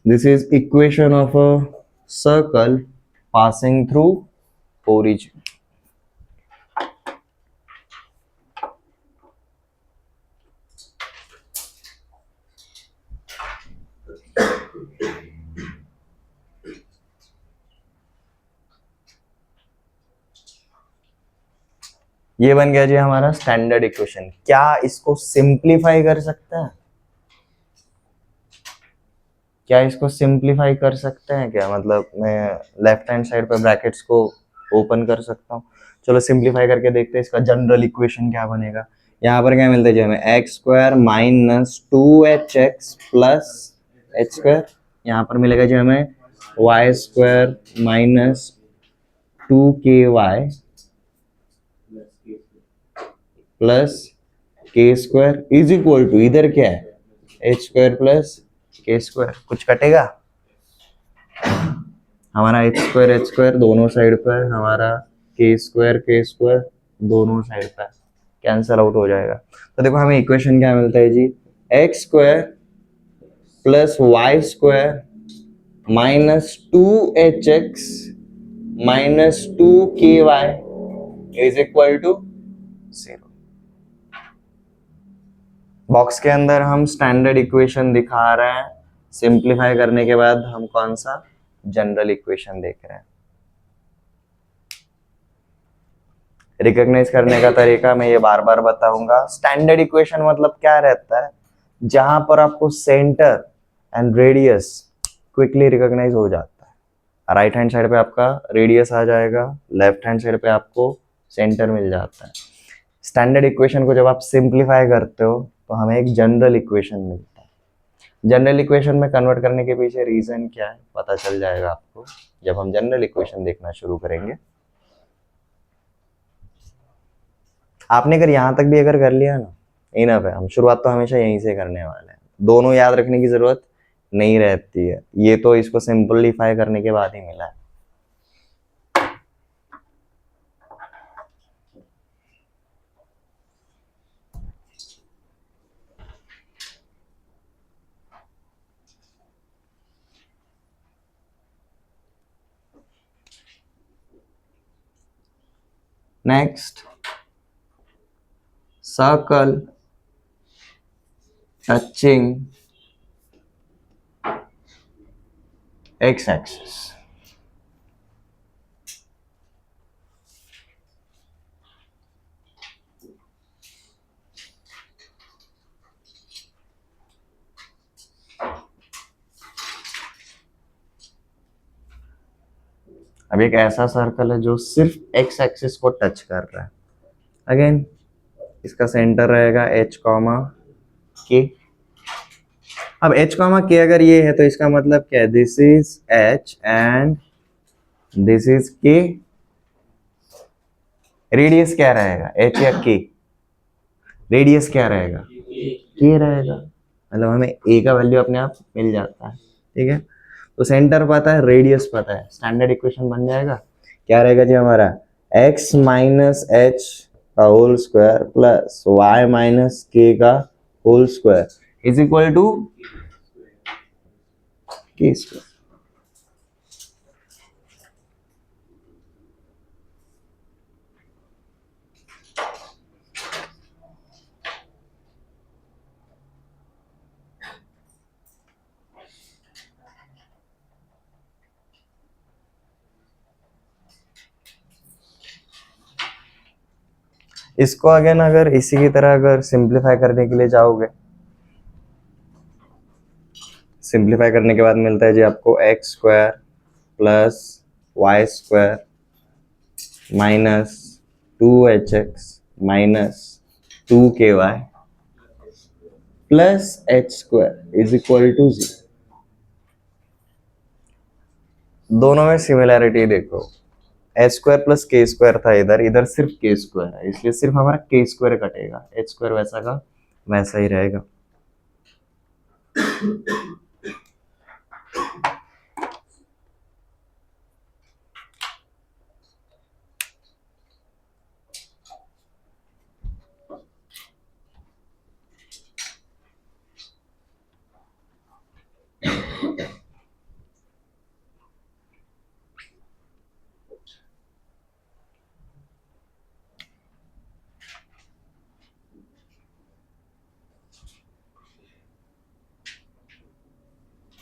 this is equation of a circle passing through origin। ये बन गया जी हमारा स्टैंडर्ड इक्वेशन। क्या इसको सिंप्लीफाई कर सकते हैं, क्या इसको सिंप्लीफाई कर सकते हैं क्या, मतलब मैं लेफ्ट हैंड साइड पर ब्रैकेट्स को ओपन कर सकता हूँ। चलो सिंप्लीफाई करके देखते हैं इसका जनरल इक्वेशन क्या बनेगा। यहाँ पर क्या मिलता है जी हमें, x square minus two h x plus h square, यहाँ पर मिलेगा जी हमें Y square minus two k Y plus के स्क्वायर इज इक्वल टू, इधर क्या है एच स्क्वायर प्लस के स्क्वायर, कुछ कटेगा हमारा एच स्क्वायर दोनों साइड पर, हमारा के स्क्वायर दोनों साइड पर कैंसल आउट हो जाएगा। तो देखो हमें इक्वेशन क्या मिलता है जी, x square plus Y square minus two h x minus two k y is equal to 0। Box के अंदर हम स्टैंडर्ड इक्वेशन दिखा रहे हैं, सिंप्लीफाई करने के बाद हम कौन सा जनरल इक्वेशन देख रहे हैं। रिकॉग्नाइज करने का तरीका मैं ये बार बार बताऊंगा। स्टैंडर्ड इक्वेशन मतलब क्या रहता है, जहां पर आपको centre and radius quickly recognise हो जाता है। राइट हैंड साइड पे आपका रेडियस आ जाएगा, लेफ्ट हैंड साइड पे आपको सेंटर मिल जाता है। स्टैंडर्ड इक्वेशन को जब आप सिंप्लीफाई करते हो तो हमें एक जनरल इक्वेशन मिलता है। जनरल इक्वेशन में कन्वर्ट करने के पीछे रीजन क्या है पता चल जाएगा आपको जब हम जनरल इक्वेशन देखना शुरू करेंगे। आपने अगर यहाँ तक भी अगर कर लिया ना, इनफ है। हम शुरुआत तो हमेशा यहीं से करने वाले हैं, दोनों याद रखने की जरूरत नहीं रहती है, ये तो इसको सिंपलीफाई करने के बाद ही मिला है। Next, circle touching x axis. अब एक ऐसा सर्कल है जो सिर्फ एक्स एक्सिस को टच कर रहा है। अगेन इसका सेंटर रहेगा एच कॉमा के। अब एच कॉमा के अगर ये है तो इसका मतलब क्या है, this is H and this is के। रेडियस क्या रहेगा, एच या के, रेडियस क्या रहेगा, के रहेगा। मतलब हमें ए का वैल्यू अपने आप मिल जाता है, ठीक है। तो सेंटर पता है, रेडियस पता है, स्टैंडर्ड इक्वेशन बन जाएगा। क्या रहेगा जी हमारा, x माइनस एच का whole square plus y minus के का whole square is equal to k square. इसको अगेन अगर इसी की तरह अगर सिंप्लीफाई करने के लिए जाओगे, सिंप्लीफाई करने के बाद मिलता है जी आपको x square plus Y square minus 2hx minus 2ky plus h square is equal to 0। दोनों में सिमिलैरिटी देखो, एच स्क्वायर प्लस के स्क्वायर था इधर, इधर सिर्फ के स्क्वायर है, इसलिए सिर्फ हमारा के स्क्वायर कटेगा, एच स्क्वायर वैसा का वैसा ही रहेगा।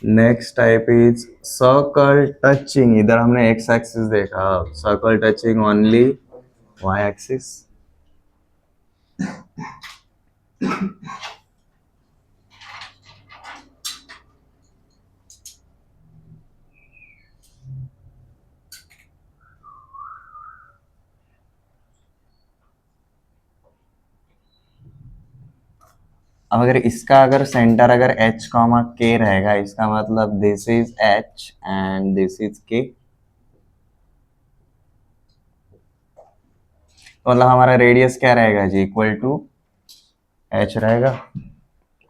Next type is circle touching, इधर हमने एक्स एक्सिस देखा, circle touching only y axis. अब अगर इसका अगर सेंटर अगर h कॉमा k रहेगा, इसका मतलब this is h and this is k, तो मतलब हमारा रेडियस क्या रहेगा जी, इक्वल टू h रहेगा,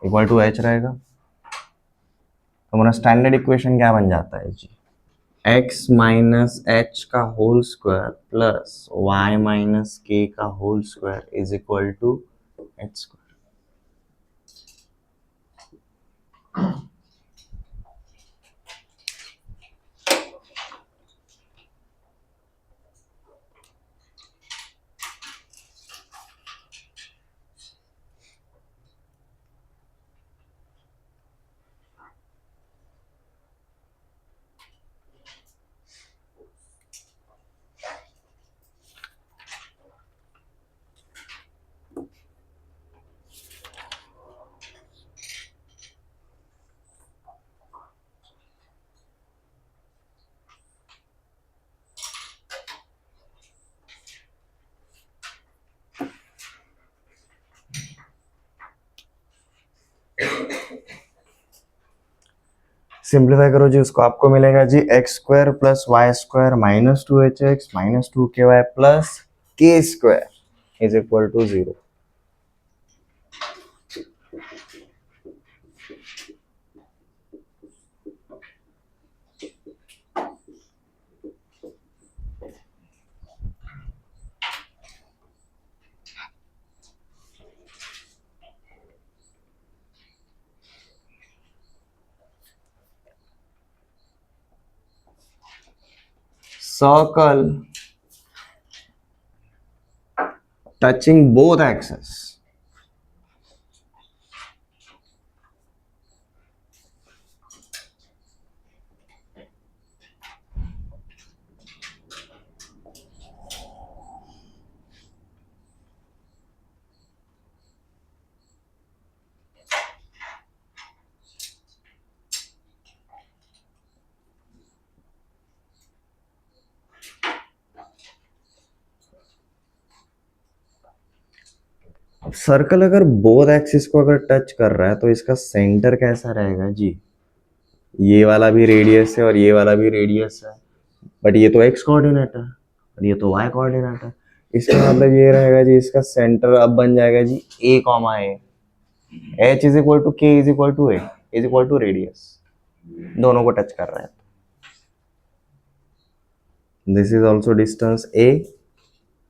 इक्वल टू h रहेगा। तो हमारा स्टैंडर्ड इक्वेशन क्या बन जाता है जी, x माइनस एच का whole square plus y minus k का whole square is equal to h square. Simplify करो जी उसको, आपको मिलेगा जी x square plus Y square minus 2hx minus 2ky plus k square is equal to 0। Circle touching both axes, circle अगर बोथ एक्सिस को अगर टच कर रहा है तो इसका सेंटर कैसा रहेगा जी, ये वाला भी रेडियस है और ये वाला भी रेडियस है, बट ये तो एक्स कोऑर्डिनेट है और ये तो वाई कोऑर्डिनेट है, इसका मतलब ये रहेगा जी इसका सेंटर अब बन जाएगा जी a comma a, h is equal to k is equal to a is equal to radius, दोनों को टच कर रहा है। This is also distance a,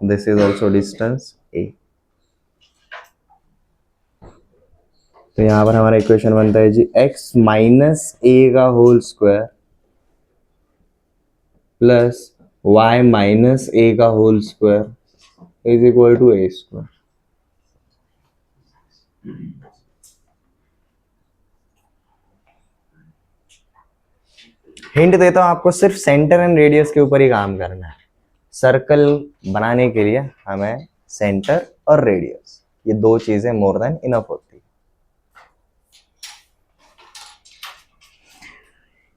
this is also distance a। तो यहाँ पर हमारा इक्वेशन बनता है जी x माइनस ए का whole square plus y minus a का whole square is equal to A square. Hint देता हूं आपको, सिर्फ सेंटर एंड रेडियस के ऊपर ही काम करना है। सर्कल बनाने के लिए हमें सेंटर और रेडियस, ये दो चीजें मोर देन इनफ होती है।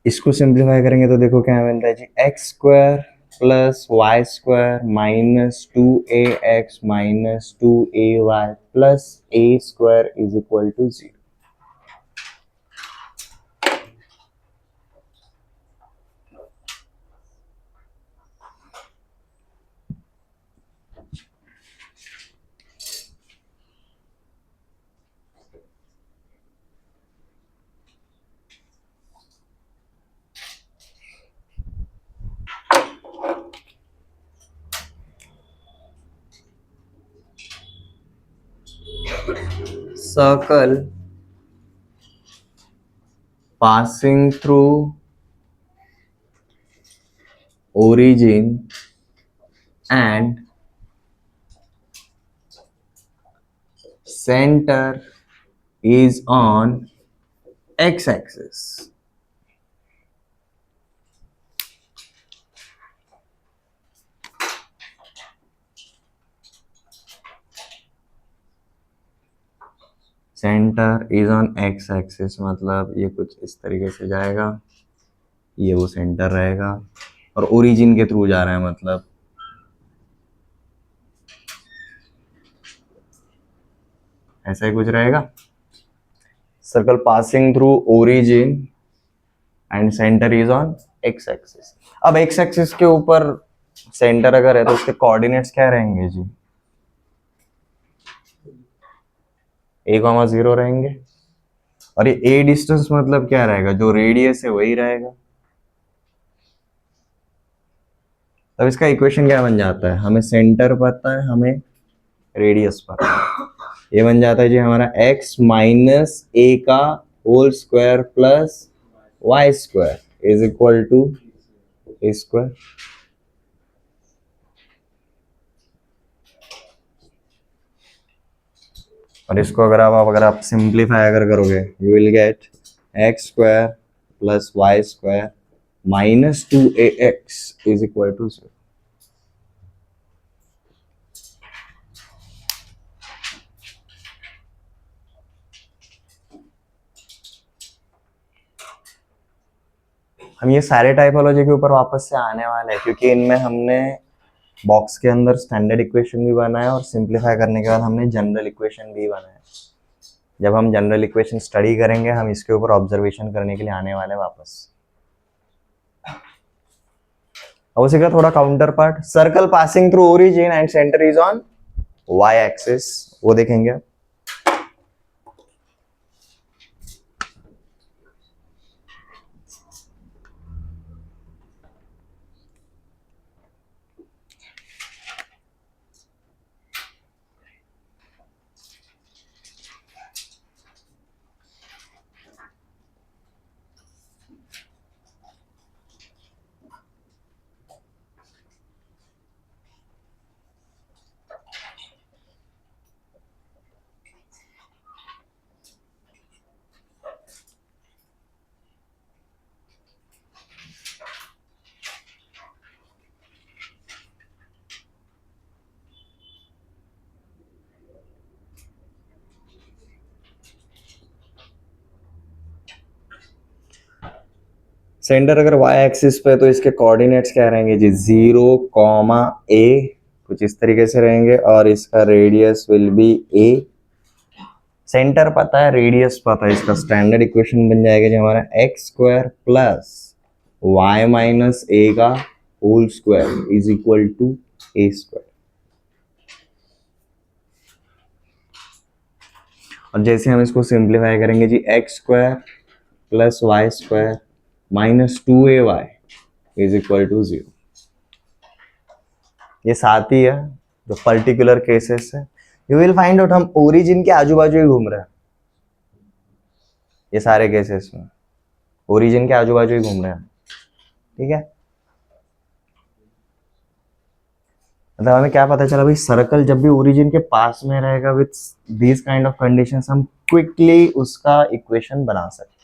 इसको सिंप्लीफाई करेंगे तो देखो क्या बनता है जी, x square plus Y square minus 2ax minus 2ay plus a square is equal to 0। Circle passing through origin and center is on x-axis. Centre is on x axis मतलब ये कुछ इस तरीके से जाएगा, ये वो सेंटर रहेगा और ओरिजिन के थ्रू जा रहा है मतलब ऐसा ही कुछ रहेगा। Circle passing through origin and centre is on x axis. अब एक्स एक्सिस के ऊपर सेंटर अगर है तो उसके कोऑर्डिनेट्स क्या रहेंगे जी, a,0 रहेंगे और ये a डिस्टेंस मतलब क्या रहेगा, जो रेडियस है वही रहेगा। तब इसका इक्वेशन क्या बन जाता है, हमें सेंटर पता है, हमें रेडियस पता है, ये बन जाता है जी हमारा x माइनस a का whole square plus y square is equal to a square. और इसको अगर आप सिंप्लीफाई अगर करोगे you will get x square plus Y square minus 2ax is equal to 0। हम ये सारे टाइपोलॉजी के ऊपर वापस से आने वाले हैं क्योंकि इनमें हमने बॉक्स के अंदर स्टैंडर्ड इक्वेशन भी बनाया और सिंप्लीफाई करने के बाद हमने जनरल इक्वेशन भी बनाया। जब हम जनरल इक्वेशन स्टडी करेंगे हम इसके ऊपर ऑब्जर्वेशन करने के लिए आने वाले वापस। अब उसी का थोड़ा counter part, circle passing through origin and centre is on y axis, वो देखेंगे। सेंटर अगर y एक्सिस पे तो इसके कोऑर्डिनेट्स क्या रहेंगे जी, 0,a कुछ इस तरीके से रहेंगे और इसका radius will be a। Centre पता है, रेडियस पता है, इसका स्टैंडर्ड इक्वेशन बन जाएगा जी हमारा x square plus y minus a का whole square is equal to A square. और जैसे हम इसको सिंप्लीफाई करेंगे जी, x square plus Y square minus 2ay is equal to 0। ये साथ ही है जो पर्टिकुलर केसेस है। यू विल फाइंड आउट हम ओरिजिन के आजू बाजू ही घूम रहे हैं, ये सारे केसेस में ओरिजिन के आजू बाजू ही घूम रहे हैं, ठीक है। मतलब हमें क्या पता चला भाई, सर्कल जब भी ओरिजिन के पास में रहेगा with this kind of conditions हम क्विकली उसका इक्वेशन बना सकते हैं।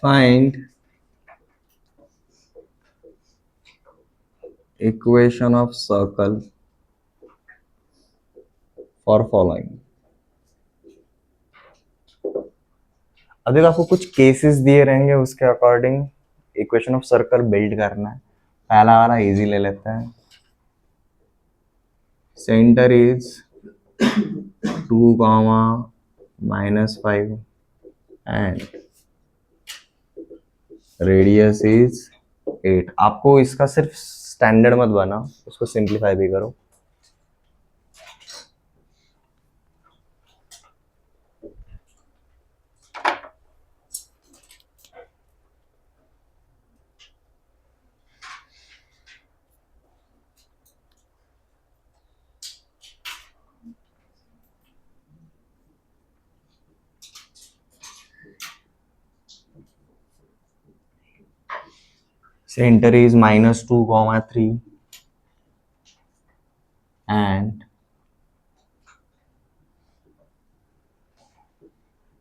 Find equation of circle for following. अभी आपको कुछ केसेस दिए रहेंगे, उसके according equation of circle build करना है. पहला वाला इजी ले लेते हैं. Centre is 2, -5 and radius is 8. आपको इसका सिर्फ स्टैंडर्ड मत बना, उसको सिंप्लीफाई भी करो. Center is -2, 3 and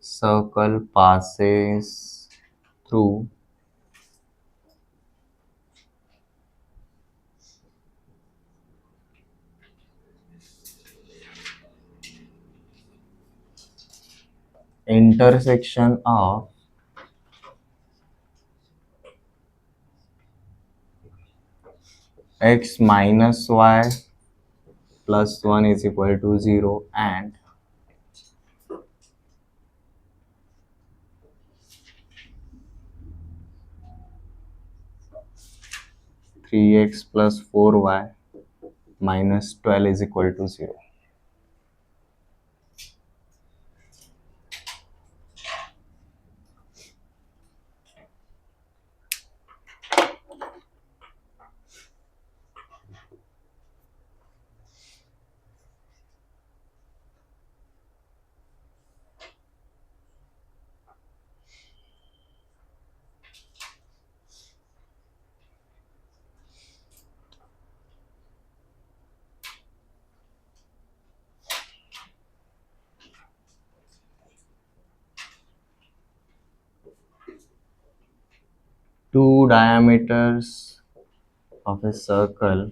circle passes through intersection of x minus y plus 1 is equal to 0 and three x plus 4y minus 12 is equal to 0. Two diameters of a circle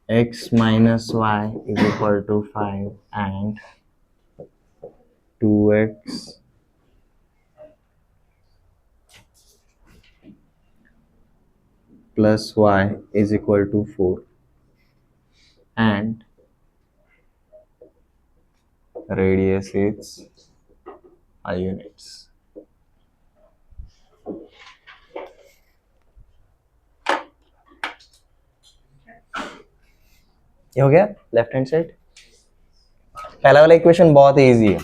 x minus y is equal to 5 and 2x plus y is equal to 4 and radius is 5 units. ये हो गया लेफ्ट हैंड साइड. पहला वाला इक्वेशन बहुत इजी है.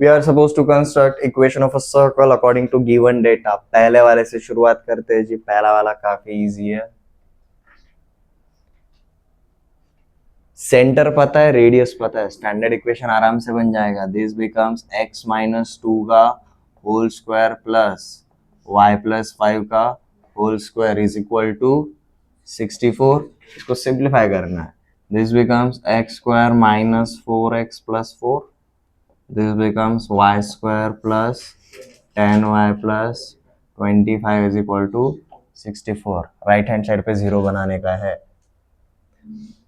We are supposed to construct equation of a circle according to given data. पहले वाले से शुरुआत करते हैं जी. पहला वाला काफी इजी है. सेंटर पता है, रेडियस पता है, स्टैंडर्ड इक्वेशन आराम से बन जाएगा. दिस बिकम्स x माइनस 2 का whole square plus y plus 5 का whole square is equal to 64. इसको सिंप्लीफाई करना है. This becomes x square minus 4x plus 4. This becomes y square plus 10y plus 25 is equal to 64. Right hand side पे 0 बनाने का है.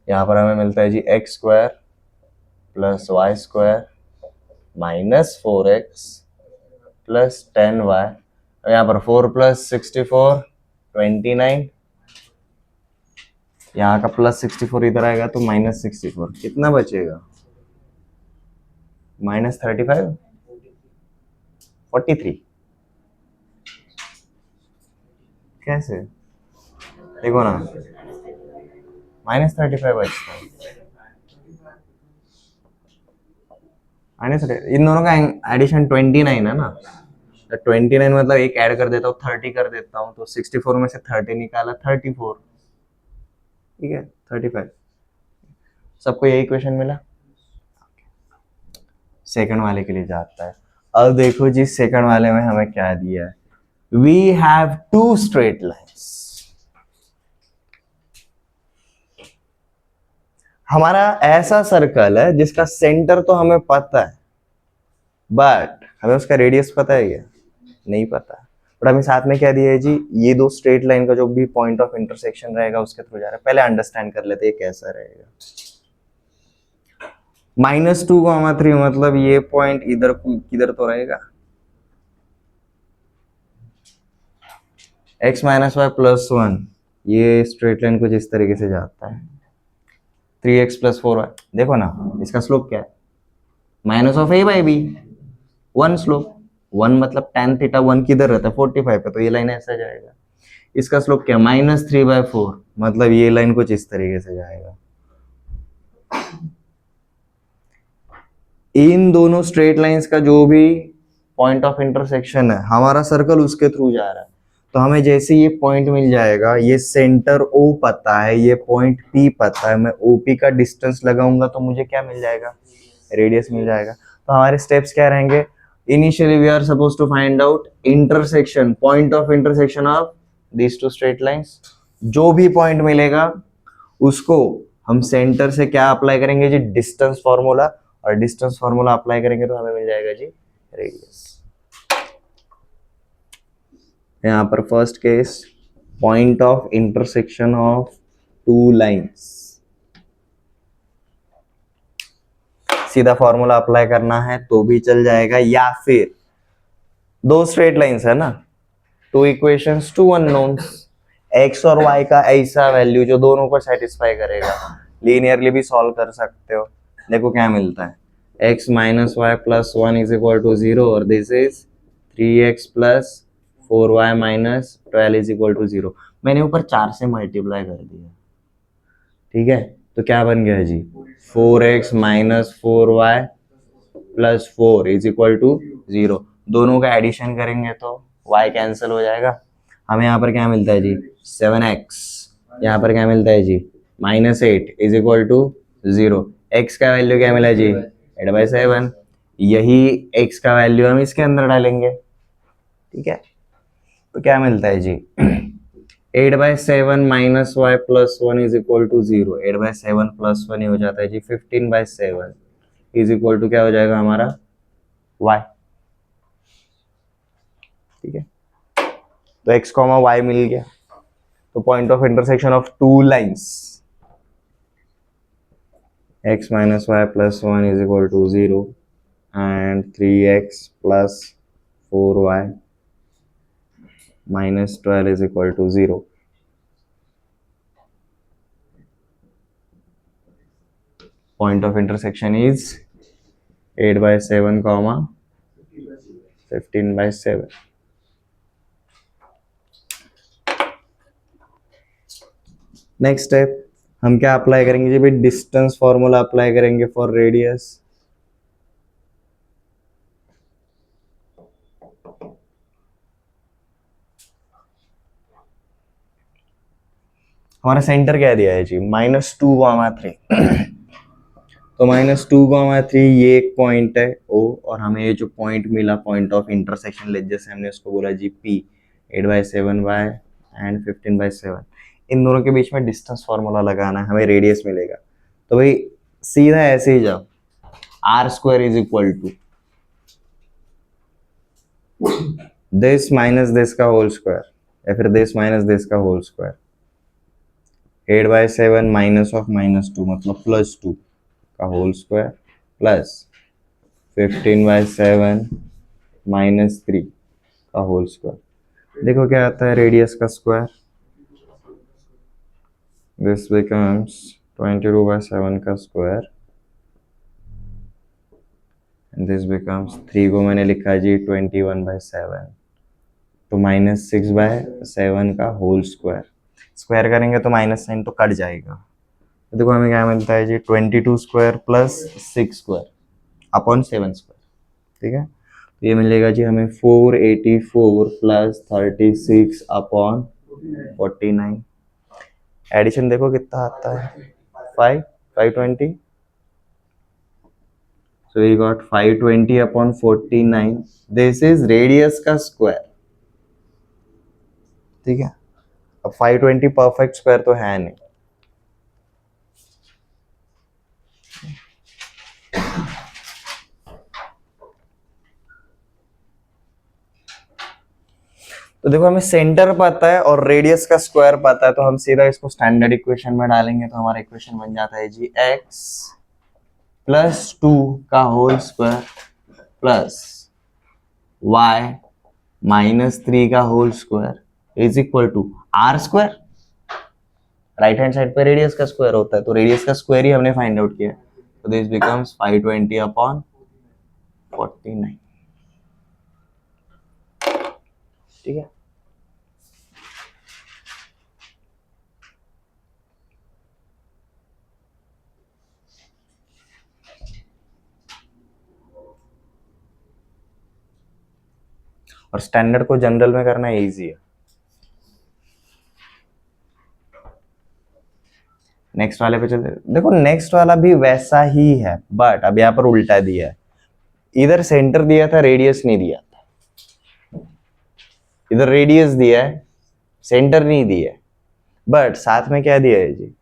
यहाँ पर हमें मिलता है जी x square plus Y square minus 4x plus 10y. यहाँ पर 4 प्लस 64 29. यहाँ का प्लस 64 इधर आएगा तो माइनस 64. कितना बचेगा? माइनस 35 43. कैसे? देखो ना, माइनस 35 बचता है. आने से इन दोनों का एडिशन 29 है ना, तो 29 मतलब एक ऐड कर देता हूँ, 30 कर देता हूँ, तो 64 में से 30 निकाला 34, ठीक है 35। सबको यही क्वेश्चन मिला। सेकंड वाले के लिए जाता है। अब देखो जी सेकंड वाले में हमें क्या दिया है, we have two straight lines. हमारा ऐसा सर्कल है जिसका सेंटर तो हमें पता है, बट हमें उसका रेडियस पता है क्या, नहीं पता। बट हमें साथ में क्या दिया है जी, ये दो स्ट्रेट लाइन का जो भी पॉइंट ऑफ इंटरसेक्शन रहेगा उसके थ्रू जा रहा है। पहले अंडरस्टैंड कर लेते हैं कैसा रहेगा। -2, 3 मतलब ये पॉइंट इधर किधर तो रहेगा, x - y + 1, ये स्ट्रेट लाइन कुछ इस तरीके से जाता है। 3x + 4y, देखो ना इसका स्लोप क्या है, -a/b, 1 स्लोप, 1 मतलब tan थीटा 1 किधर रहता है 45 पे, तो ये लाइन ऐसा जाएगा। इसका स्लोप क्या, -3/4, मतलब ये लाइन कुछ इस तरीके से जाएगा। इन दोनों स्ट्रेट लाइंस का जो भी पॉइंट ऑफ इंटरसेक्शन है, हमारा सर्कल उसके थ्रू जा रहा है, तो हमें जैसे ये पॉइंट मिल जाएगा, ये सेंटर O पता है, ये पॉइंट P पता है, मैं OP का डिस्टेंस लगाऊंगा तो मुझे क्या मिल जाएगा, रेडियस मिल जाएगा। तो हमारे स्टेप्स क्या रहेंगे, initially we are suppose to find out intersection, point of intersection of these two straight lines. जो भी पॉइंट मिलेगा उसको हम सेंटर से क्या अप्लाई करेंगे जी, डिस्टेंस फॉर्मूला, और डिस्टेंस फॉर्मूला अप्लाई करेंगे तो हमें मिल जाएगा जी रेडियस। यहाँ पर first case, point of intersection of two lines, सीधा फॉर्मूला अप्लाई करना है तो भी चल जाएगा, या फिर दो स्ट्रेट लाइंस है ना, two equations two unknowns, x और वाई का ऐसा वैल्यू जो दोनों को सेटिस्फाई करेगा, लीनियरली भी सॉल्व कर सकते हो। देखो क्या मिलता है, x - y + 1 = 0, और दिस इज 3x + 4y - 12 = 0। मैंने ऊपर 4 से मल्टीप्लाई कर दिया, ठीक है, तो क्या बन गया जी, 4x - 4y + 4 = 0। दोनों का एडिशन करेंगे तो y कैंसिल हो जाएगा, हमें यहाँ पर क्या मिलता है जी, 7x, यहाँ पर क्या मिलता है जी, -8 = 0। x का वैल्यू क्या मिला जी, 8/7, यही x का वैल्यू हम इसके अंदर डालेंगे, ठीक है, तो क्या मिलता है जी, 8/7 - y + 1 = 0, 8/7 + 1 हो जाता है जी 15/7 = क्या हो जाएगा हमारा, y, ठीक है, तो x, y मिल गया। तो point of intersection of two lines, x - y + 1 = 0 and 3x + 4y - 12 = 0. Point of intersection is 8/7, 15/7. Next step हम क्या अप्लाई करेंगे जी भाई, डिस्टेंस फॉर्मूला अप्लाई करेंगे फॉर रेडियस। हमारा सेंटर क्या दिया है जी, -2, 3 तो -2, 3 ये एक पॉइंट है O, और हमें ये जो पॉइंट मिला पॉइंट ऑफ इंटरसेक्शन, जैसे हमने उसको बोला जी P, 8/7y एंड 15/7, इन दोनों के बीच में डिस्टेंस फॉर्मूला लगाना है, हमें रेडियस मिलेगा। तो भाई सीधा ऐसे ही जाओ, r² = दिस माइनस दिस का होल स्क्वायर, या फिर दिस माइनस दिस का होल स्क्वायर, 8/7 -2 मतलब +2 का होल स्क्वायर प्लस 15/7 -3 का होल स्क्वायर। देखो क्या आता है, रेडियस का स्क्वायर, दिस बिकम्स 22/7 का स्क्वायर, दिस बिकम्स 3 को मैंने लिखा जी 21/7, तो -6/7 का होल स्क्वायर, स्क्वायर करेंगे तो माइनस साइन तो कट जाएगा। तो देखो हमें क्या मिलता है जी, 22² + 6², अपॉन 7 स्क्वायर, ठीक है। तो ये मिलेगा जी हमें 484 प्लस 36 अपॉन 49। एडिशन देखो कितना आता है, 520। So we got 520 upon 49. This is radius का स्क्वायर, ठीक है। अब 520 परफेक्ट स्क्वायर तो है नहीं, तो देखो हमें सेंटर पता है और रेडियस का स्क्वायर पता है, तो हम सीधा इसको स्टैंडर्ड इक्वेशन में डालेंगे, तो हमारा इक्वेशन बन जाता है जी x प्लस 2 का whole square plus y minus 3 का whole square is equal to r square. Right hand side पे रेडियस का स्क्वायर होता है, तो रेडियस का स्क्वायर ही हमने फाइंड आउट किया, तो दिस बिकम्स 520 अपॉन 49, ठीक है। और स्टैंडर्ड को जनरल में करना इजी है। नेक्स्ट वाले पे चलते, देखो नेक्स्ट वाला भी वैसा ही है, बट अब यहाँ पर उल्टा दिया है, इधर सेंटर दिया था, रेडियस नहीं दिया था, इधर रेडियस दिया है, सेंटर नहीं दिया है, बट साथ में क्या दिया है जी,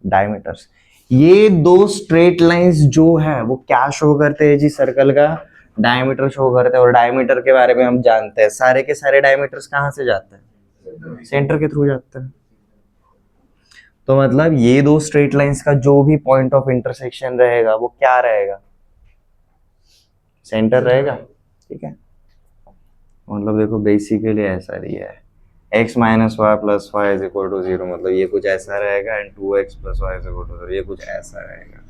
डायमीटर्स। ये दो स्ट्रेट लाइंस जो है वो क्या शो करते हैं जी, सर्कल का डायमीटर शो करते हैं, और डायमीटर के बारे में हम जानते हैं, सारे के सारे डायमीटर्स कहाँ से जाते हैं, सेंटर के थ्रू जाते हैं। तो मतलब ये दो स्ट्रेट लाइंस का जो भी पॉइंट ऑफ इंटरसेक्शन रहेगा वो क्या रहेगा, सेंटर रहेगा, ठीक है। मतलब देखो बेसिकली ऐसा दिया है, x minus y plus y is equal to 0, मतलब ये कुछ ऐसा रहेगा, and 2x plus y is equal to 0, ये कुछ ऐसा रहेगा।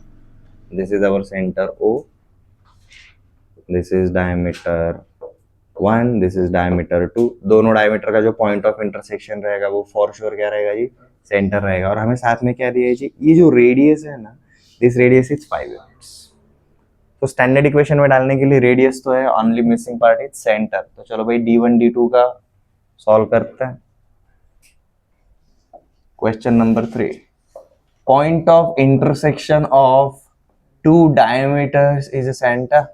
This is our centre O, this is diameter 1, this is diameter 2। दोनों डायमीटर का जो पॉइंट ऑफ इंटरसेक्शन रहेगा वो फॉर श्योर क्या रहेगा जी, सेंटर रहेगा। और हमें साथ में क्या दिया है जी, ये जो रेडियस है ना, दिस रेडियस इज 5 यूनिट्स। तो स्टैंडर्ड इक्वेशन में डालने के लिए रेडियस तो है, only missing part is centre. तो चलो भाई D1 D2 का सॉल्व करते हैं। Question number 3, point of intersection of two diameters is a centre.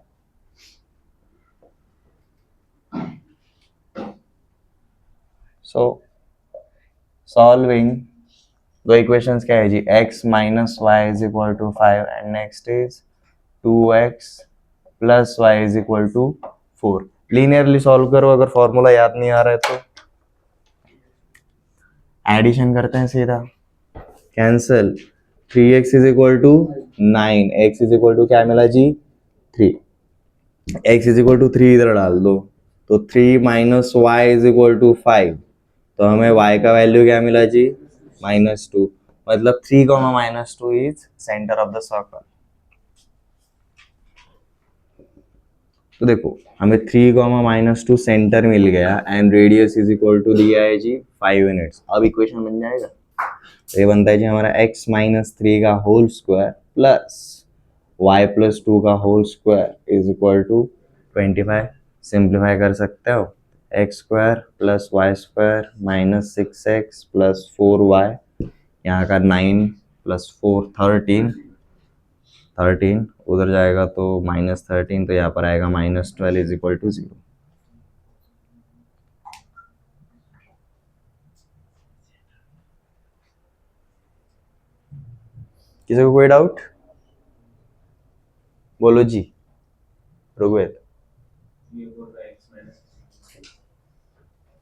So solving दो इक्वेशंस क्या है जी, x minus y is equal to 5 and next is 2x plus y is equal to 4। Linearly solve करो, अगर फॉर्मूला याद नहीं आ रहा है तो एडिशन करते हैं सीधा, cancel, 3x is equal to 9, x is equal to क्या मिला जी 3, x इज इक्वल टू 3 इधर डाल दो, तो 3 minus y is equal to 5, तो हमें y का वैल्यू क्या मिला जी -2, मतलब 3 -2 is centre of the circle. तो देखो हमें 3 -2 सेंटर मिल गया, and radius is equal to दिया है जी 5 यूनिट्स। अब इक्वेशन बन जाएगा, तो ये बनता है जी हमारा x माइनस 3 का whole square plus y plus 2 का whole square is equal to 25। Simplify कर सकते हो, x square plus Y square minus 6x plus 4y, यहाँ का 9 प्लस 4 13 उधर जाएगा तो -13, तो यहाँ पर आएगा -12 इज इक्वल टू 0। किसी को कोई डाउट, बोलो जी ऋग्वेद।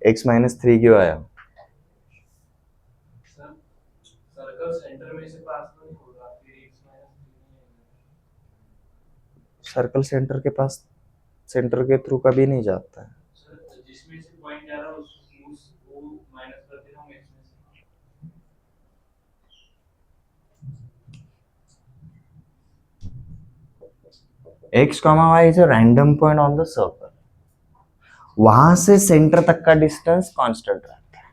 x-3 क्यों आया, सर्कल सेंटर में से पास नहीं होगा, फिर सर्कल सेंटर के पास, सेंटर के थ्रू कभी नहीं जाता है, जिसमें से पॉइंट जा रहा है वो माइनस कर देना हूं इसमें से। x, y is a random point on the circle, वहां से सेंटर तक का डिस्टेंस कांस्टेंट रहता है।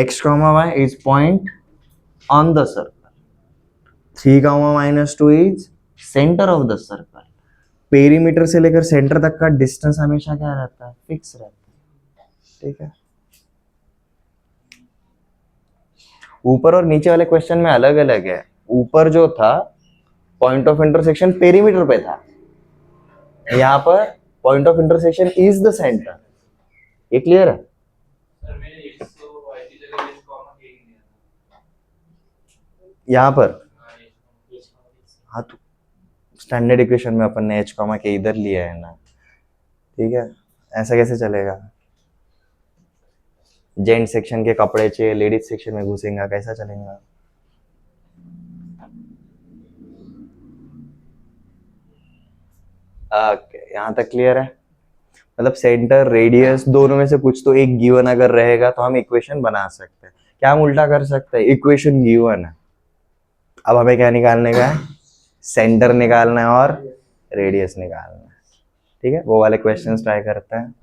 x, y is point on the circle, 3, -2 is centre of the circle. Perimeter से लेकर सेंटर तक का डिस्टेंस हमेशा क्या रहता है, फिक्स रहता है, ठीक है। ऊपर और नीचे वाले क्वेश्चन में अलग अलग है। ऊपर जो था पॉइंट ऑफ इंटरसेक्शन पेरीमीटर पे था, यहाँ पर point of intersection is the centre. ये क्लियर है? सर मैं x तो y की जगह h कॉमा k ही लिया था। यहाँ पर हाँ h हाँ, तो स्टैंडर्ड इक्वेशन में अपन ने h कॉमा के इधर लिया है ना, ठीक है। ऐसा कैसे चलेगा? जेंट सेक्शन के कपड़े चाहिए, लेडीज सेक्शन में घुसेंगा, कैसा चलेगा? ओके, यहाँ तक क्लियर है? मतलब सेंटर रेडियस दोनों में से कुछ तो एक गिवन अगर रहेगा तो हम इक्वेशन बना सकते हैं। क्या हम उल्टा कर सकते हैं? इक्वेशन गिवन है, अब हमें क्या निकालने का है? सेंटर निकालना है और रेडियस निकालना है, ठीक है। वो वाले क्वेश्चंस ट्राई करते हैं।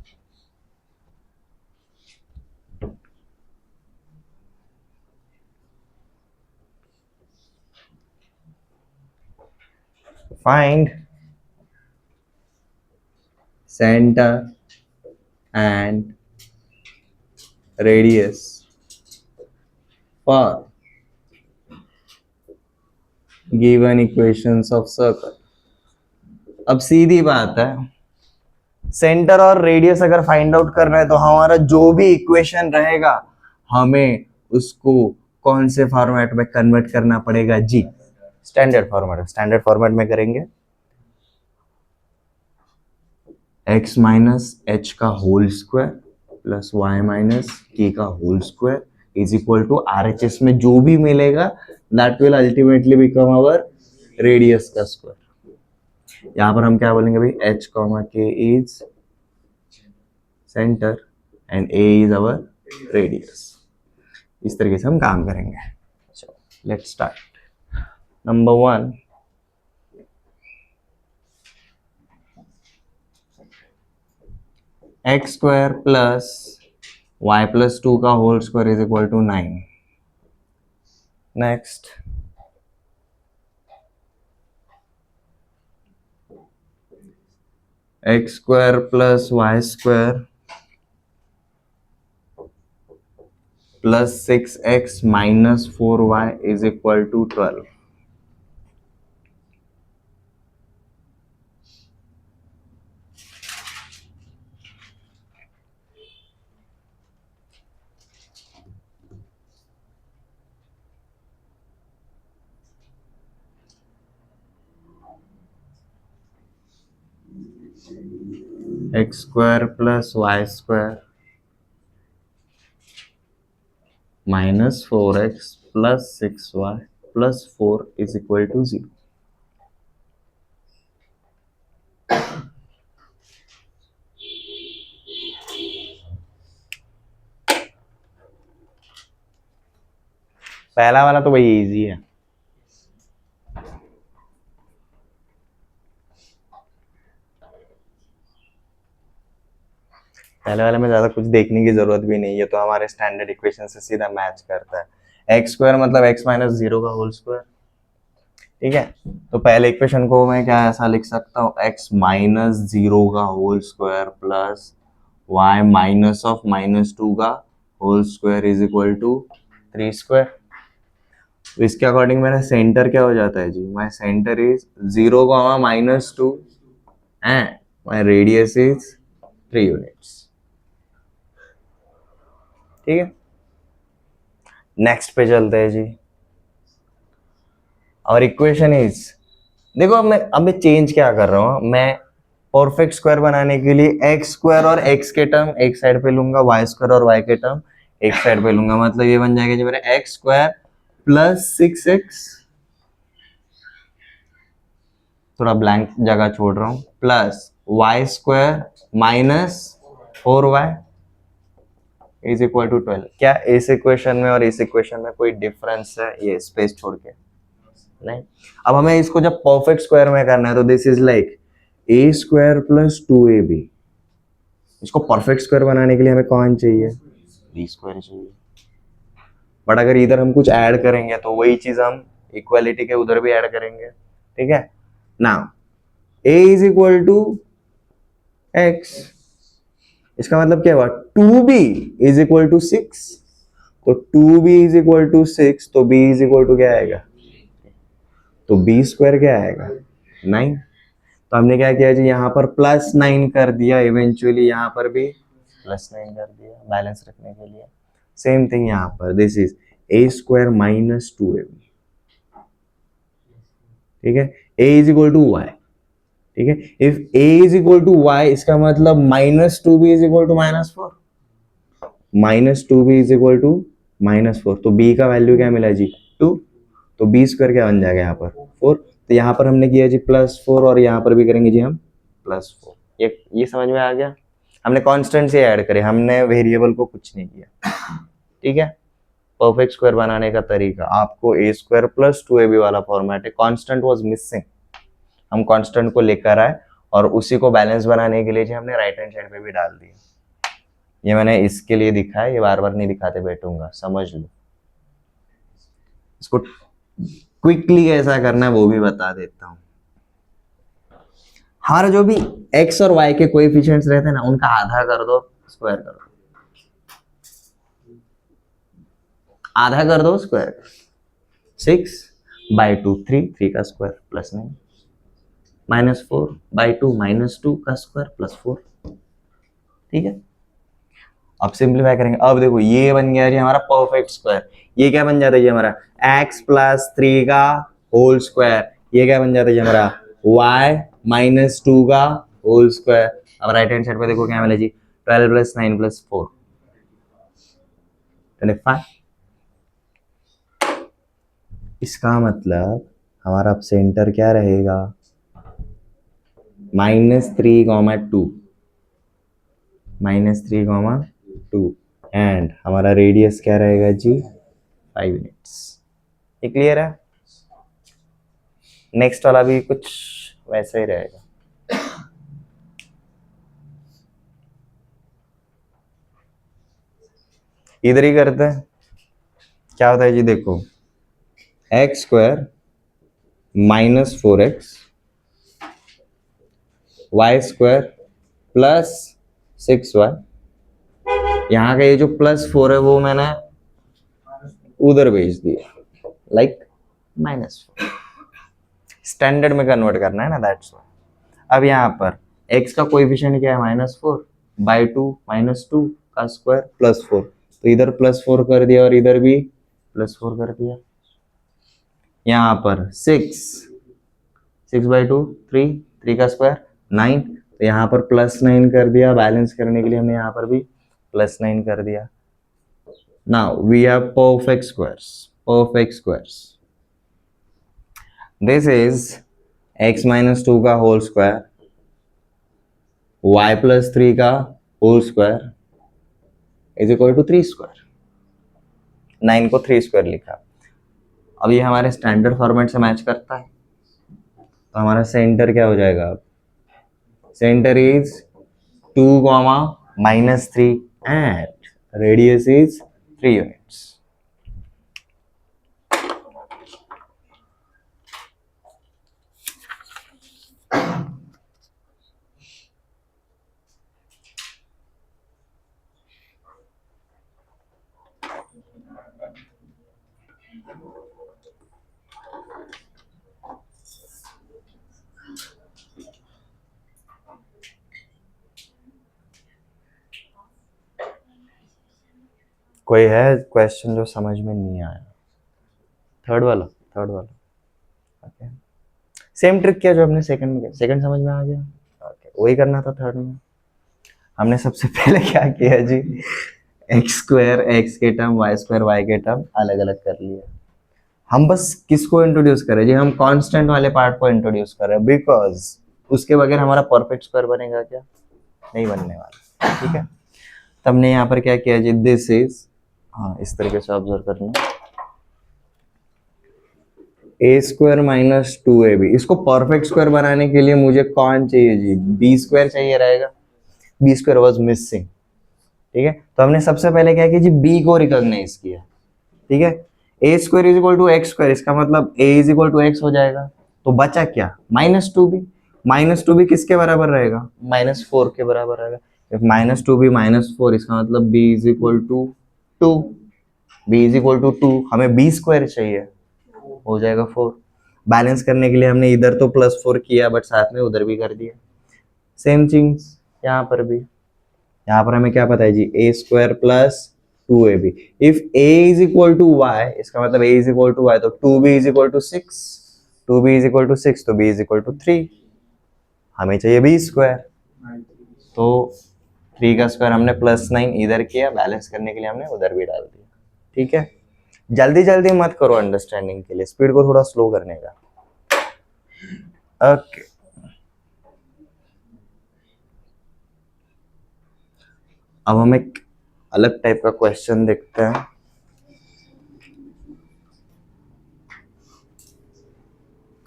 Find centre and radius for given equations of circle। अब सीधी बात है, सेंटर और रेडियस अगर फाइंड आउट करना है तो हमारा जो भी इक्वेशन रहेगा हमें उसको कौन से फॉर्मेट में कन्वर्ट करना पड़ेगा जी? Standard format. स्टैंडर्ड फॉर्मेट में करेंगे x माइनस एच का whole square plus y minus के का whole square is equal to RHS में जो भी मिलेगा that will ultimately become our radius का स्क्वायर। यहां पर हम क्या बोलेंगे भाई? h comma k is centre and a is our radius. इस तरीके से हम काम करेंगे। Let's start. Number 1, x square plus Y plus 2 का whole square is equal to 9। Next, x square plus Y square plus 6x minus 4y is equal to 12। X square plus Y square minus 4x plus 6y plus 4 is equal to 0। पहला वाला तो भाई इजी है। पहले वाले में ज्यादा कुछ देखने की जरूरत भी नहीं है, तो हमारे स्टैंडर्ड इक्वेशन से सीधा मैच करता है। एक्स स्क्वायर मतलब एक्स माइनस 0 का होल स्क्वायर, ठीक है। तो पहले इक्वेशन को मैं क्या ऐसा लिख सकता हूँ? एक्स माइनस 0 का whole square plus y minus of minus 2 का whole square is equal to 3 square. तो इसके अकॉर्डिंग मेरा सेंटर क्या हो जाता है जी? My centre is 0 minus 2 and my radius is 3 units, ठीक है। नेक्स्ट पे चलते हैं जी। और इक्वेशन इज, देखो अब मैं चेंज क्या कर रहा हूं, मैं परफेक्ट स्क्वायर बनाने के लिए एक्स स्क्वायर और एक्स के टर्म एक साइड पे लूंगा, वाई स्क्वायर और वाई के टर्म एक साइड पे लूंगा। मतलब ये बन जाएगा जी मेरा एक्स स्क्वायर प्लस 6x, थोड़ा ब्लैंक जगह छोड़ रहा हूं, plus Y square minus 4y is equal to 12। क्या इस इक्वेशन में और इस इक्वेशन में कोई डिफरेंस है? ये स्पेस छोड़ के नहीं। अब हमें इसको जब परफेक्ट स्क्वायर में करना है तो this is like a square plus 2ab। इसको परफेक्ट स्क्वायर बनाने के लिए हमें कौन चाहिए? b स्क्वायर चाहिए। बट अगर इधर हम कुछ ऐड करेंगे तो वही चीज हम इक्वालिटी के उधर भी ऐड करेंगे, ठीक है। Now a is equal to x, इसका मतलब क्या हुआ, 2b इज इक्वल टू 6, तो 2b इज इक्वल टू 6, तो b इज इक्वल टू क्या आएगा, तो b स्क्वायर क्या आएगा 9। तो हमने क्या किया जी, यहाँ पर +9 कर दिया, इवेंचुअली यहाँ पर भी +9 कर दिया बैलेंस रखने के लिए। सेम थिंग यहाँ पर, this is a square minus 2ab, ठीक है। a is equal to y, ठीक है। If a is equal to y, इसका मतलब -2b is equal to -4, -2b is equal to -4, तो b का वैल्यू क्या मिला जी 2, तो b स्क्वायर क्या बन जाएगा यहाँ पर 4। तो यहाँ पर हमने किया जी +4 और यहाँ पर भी करेंगे जी हम +4। ये समझ में आ गया, हमने कांस्टेंट से ऐड करे, हमने वेरिएबल को कुछ नहीं किया, ठीक है। परफेक्ट स्क्वायर बनाने का तरीका, आपको a स्क्वायर प्लस 2ab वाला फॉर्मेट है, कांस्टेंट वाज मिसिंग, हम कांस्टेंट को लेकर आए और उसी को बैलेंस बनाने के लिए जी हमने राइट हैंड साइड पे भी डाल दिया। ये मैंने इसके लिए दिखा है, ये बार बार नहीं दिखाते बैठूंगा, समझ लो। इसको क्विकली कैसा करना है वो भी बता देता हूं। हमारा जो भी x और y के कोएफिशिएंट्स रहते हैं ना, उनका आधा कर दो, स्क्वायर कर दो, आधा कर दो स्क्वायर, 6/2 3 का स्क्वायर +9, -4/2 -2 का स्क्वायर +4, ठीक है। अब सिंप्लीफाई करेंगे, अब देखो ये बन गया जी हमारा परफेक्ट स्क्वायर। ये क्या बन जाता है जी हमारा x + 3 का होल स्क्वायर, ये क्या बन जाता है जी हमारा y - 2 का होल स्क्वायर। अब राइट हैंड साइड पे देखो क्या मिला जी, 12 + 9 + 4 25। इसका मतलब हमारा अब सेंटर क्या रहेगा, -3, 2 एंड हमारा रेडियस क्या रहेगा जी 5 यूनिट्स। ये क्लियर है। नेक्स्ट वाला भी कुछ वैसा ही रहेगा। इधर ही करते हैं, क्या होता है जी, देखो x square -4x, y square +6y, यहाँ का ये जो +4 है वो मैंने उधर भेज दिया, लाइक -4, स्टैंडर्ड में कन्वर्ट करना है ना, दैट्स व्हाई। अब यहाँ पर x का कोएफिशिएंट क्या है -4/2 -2 का स्क्वायर +4, तो इधर +4 कर दिया और इधर भी +4 कर दिया। यहाँ पर 6/2 3 का स्क्वायर 9, तो यहाँ पर +9 कर दिया, बैलेंस करने के लिए हमने यहाँ पर भी +9 कर दिया। Now we have perfect squares. This is x - 2 का होल स्क्वायर, y + 3 का whole square is equal to 3 square. 9 को 3 स्क्वायर लिखा। अब ये हमारे स्टैंडर्ड फॉर्मेट से मैच करता है, तो हमारा सेंटर क्या हो जाएगा, अब centre is 2, -3 and radius is 3 units. कोई है क्वेश्चन जो समझ में नहीं आया? थर्ड वाला ओके। सेम ट्रिक किया जो हमने सेकंड में किया, सेकंड समझ में आ गया, ओके वही करना था थर्ड में। हमने सबसे पहले क्या किया जी, x स्क्वायर x के टर्म, y स्क्वायर y के टर्म अलग अलग कर लिया। हम बस किसको इंट्रोड्यूस कर रहे हैं जी, हम कांस्टेंट वाले पार्ट को इंट्रोड्यूस कर रहे हैं, बिकॉज उसके बगैर हमारा परफेक्ट स्क्वायर बनेगा क्या, नहीं बनने वाला, ठीक है। तब हमने यहाँ पर क्या किया जी, दिस इज, हाँ इस तरीके से ऑब्जर्व करना, a स्क्वायर - 2ab, इसको परफेक्ट स्क्वायर बनाने के लिए मुझे कौन चाहिए जी, b स्क्वायर चाहिए रहेगा, b स्क्वायर वाज मिसिंग, ठीक है। तो हमने सबसे पहले क्या किया जी, b को रिकॉग्नाइज किया, ठीक है। A square is equal to x square, इसका मतलब a is equal to x हो जाएगा। तो बचा क्या, minus two b. Minus two b किसके बराबर रहेगा, माइनस फोर के बराबर रहेगा। If minus two b minus four, इसका मतलब b is equal to two. B is equal to two, हमें बी स्क्वायर चाहिए, हो जाएगा फोर। बैलेंस करने के लिए हमने इधर तो प्लस फोर किया, बट साथ में उधर भी कर दिया। सेम थिंग्स यहाँ पर भी। यहाँ पर हमें क्या पता है जी, a square plus two a b. If a is equal to y, इसका मतलब a is equal to y, तो two b is equal to six. Two b is equal to six, तो b is equal to three. हमें चाहिए बी स्क्वायर, तो थ्री का स्क्वायर हमने प्लस नाइन इधर किया, बैलेंस करने के लिए हमने उधर भी डाल दिया। ठीक है, जल्दी जल्दी मत करो अंडरस्टैंडिंग के लिए, स्पीड को थोड़ा स्लो करने का। ओके, अब हम एक अलग टाइप का क्वेश्चन देखते हैं।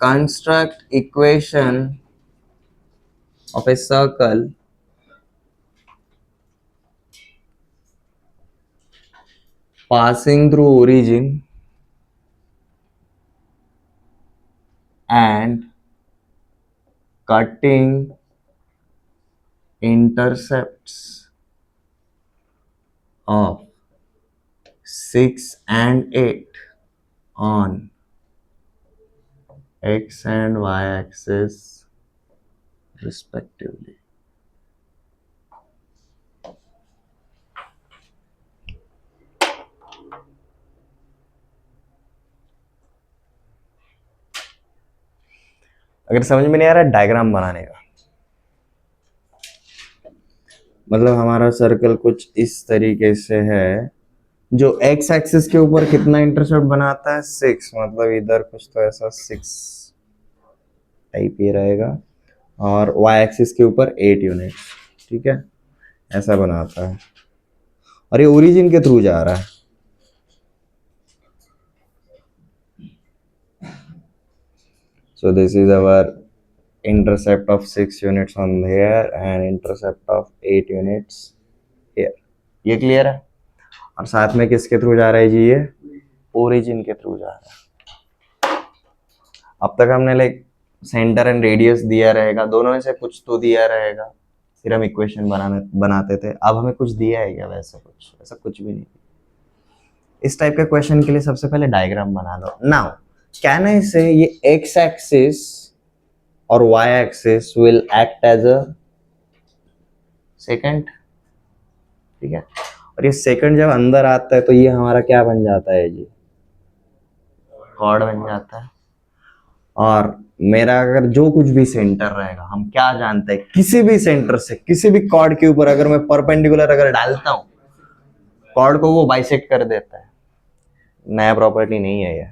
Construct equation of a circle passing through origin and cutting intercepts of 6 and 8 on x and y axis respectively. अगर समझ में नहीं आ रहा डायग्राम बनाने का, मतलब हमारा सर्कल कुछ इस तरीके से है, जो एक्स एक्सिस के ऊपर कितना इंटरसेप्ट बनाता है, सिक्स, मतलब इधर कुछ तो ऐसा सिक्स टाइप ही रहेगा, और वाई एक्सिस के ऊपर 8 यूनिट। ठीक है, ऐसा बनाता है, और ये ओरिजिन के थ्रू जा रहा है। So this is our intercept of 6 units on here and intercept of 8 units here. ये क्लियर है, और साथ में किसके थ्रू जा रहा है जी, ये ओरिजिन के थ्रू जा रहा है। अब तक हमने लाइक सेंटर एंड रेडियस दिया रहेगा, दोनों में से कुछ तो दिया रहेगा, फिर हम इक्वेशन बनाते थे। अब हमें कुछ दिया है क्या, वैसा कुछ भी नहीं। इस टाइप के क्वेश्चन के लिए सबसे पहले डायग्राम बना लो। नाउ कैन आई से ये एक्स एक्सिस और y axis will act as a second. ठीक है, और ये सेकंड जब अंदर आता है तो ये हमारा क्या बन जाता है जी, कॉर्ड बन जाता है। और मेरा अगर जो कुछ भी सेंटर रहेगा, हम क्या जानते हैं, किसी भी सेंटर से किसी भी कॉर्ड के ऊपर अगर मैं परपेंडिकुलर अगर डालता हूं, कॉर्ड को वो बाइसेक्ट कर देता है। नया प्रॉपर्टी नहीं है ये।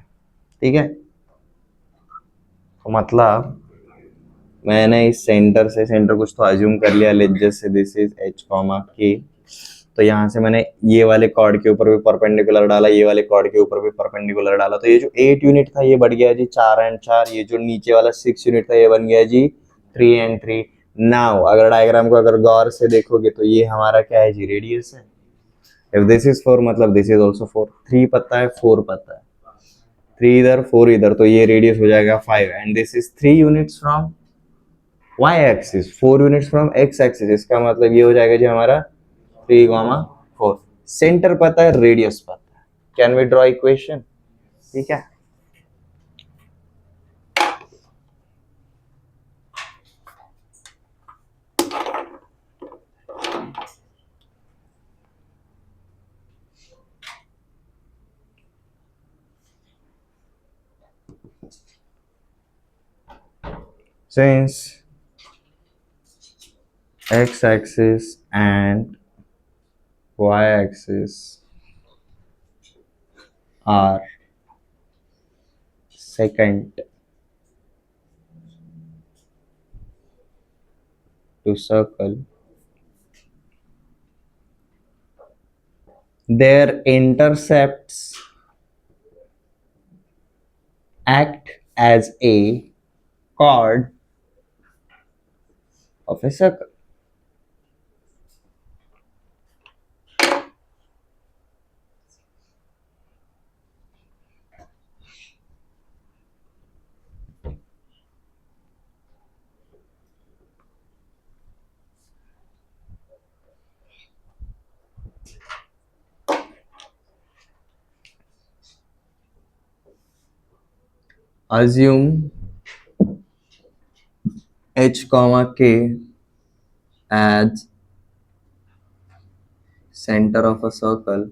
ठीक है, तो मतलब मैंने इस सेंटर से, सेंटर कुछ तो अज्यूम कर लिया, let just say this is h comma k। तो यहाँ से मैंने ये वाले कॉर्ड के ऊपर भी परपेंडिकुलर डाला, ये वाले कॉर्ड के ऊपर भी परपेंडिकुलर डाला, तो ये जो 8 यूनिट था ये बढ़ गया जी 4 एंड 4। ये जो नीचे वाला 6 यूनिट था ये बन गया जी 3 एंड 3। नाउ अगर डायग्राम को अगर गौर से देखोगे तो ये हमारा क्या है जी, रेडियस है। इफ दिस इज 4 मतलब दिस इज ऑल्सो 4। 3 पता है, 4 पता है, 3 इधर 4 इधर, तो ये रेडियस हो जाएगा 5। And this is 3 units from y axis, 4 units from x axis. इसका मतलब ये हो जाएगा जी हमारा 3,4। सेंटर पता है, रेडियस पता है, कैन वी ड्रॉ इक्वेशन। ठीक है, since x axis and y axis are secant to circle, their intercepts act as a chord of a circle. assume h comma k as center of a circle,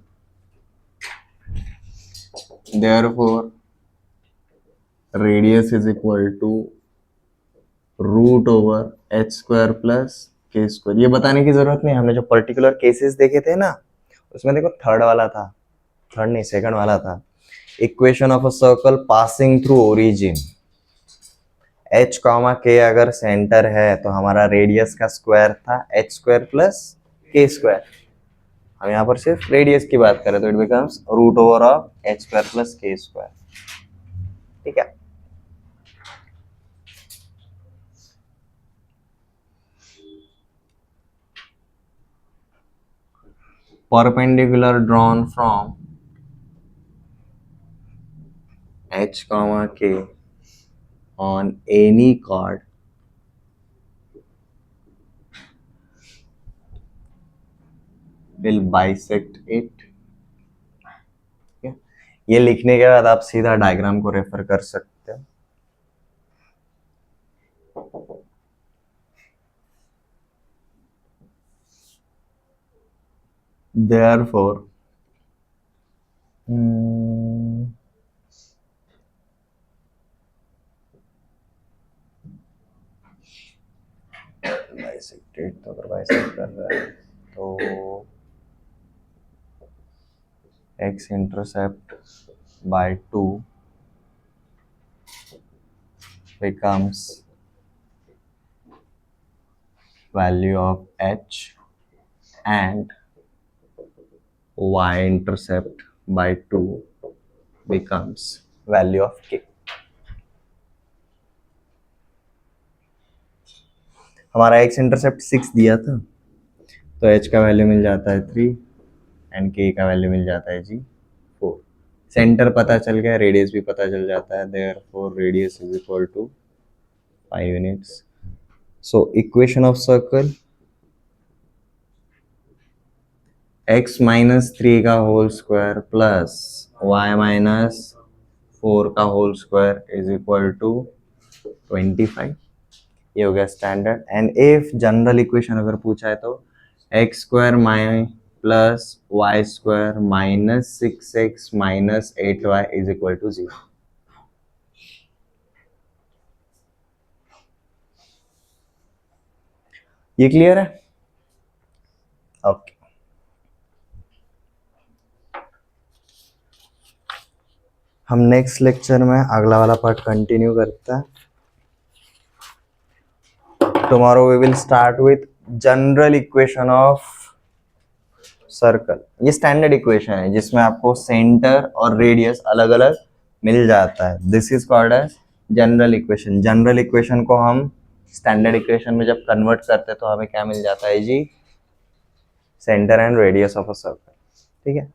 therefore radius is equal to root over h square plus के स्क्वायर। ये बताने की जरूरत नहीं, हमने जो पर्टिकुलर केसेस देखे थे ना उसमें देखो थर्ड वाला था, थर्ड नहीं सेकंड वाला था, equation of a circle passing through origin, H comma के अगर सेंटर है तो हमारा रेडियस का स्क्वायर था एच स्क्वायर प्लस के स्क्वायर, हम यहाँ पर सिर्फ रेडियस की बात करें तो it becomes root over of h square plus के स्क्वायर। ठीक है, perpendicular drawn from h comma k on any chord will bisect it। ये लिखने के बाद आप सीधा डायग्राम को रेफर कर सकते हो। Therefore बाइसेक्टेड, तो अगर बाइसेक्ट कर रहा है तो x intercept by 2 becomes value of h and y intercept by 2 becomes value of k। हमारा x इंटरसेप्ट 6 दिया था तो h का वैल्यू मिल जाता है 3 एंड k का वैल्यू मिल जाता है जी 4। सेंटर पता चल गया, रेडियस भी पता चल जाता है, therefore radius is equal to 5 units. So equation of circle x minus 3 का whole square plus y minus 4 का whole square is equal to 25। ये हो गया standard. And if general equation अगर पूछा है तो x square minus plus Y square minus 6x minus 8y is equal to 0। ये क्लियर है? ओके, हम नेक्स्ट लेक्चर में अगला वाला पार्ट कंटिन्यू करते हैं। Tomorrow we will start with general equation of circle. ये स्टैंडर्ड इक्वेशन है जिसमें आपको सेंटर और रेडियस अलग अलग मिल जाता है। This is called as general equation. General equation को हम स्टैंडर्ड इक्वेशन में जब कन्वर्ट करते हैं तो हमें क्या मिल जाता है जी? Centre and radius of a circle. ठीक है।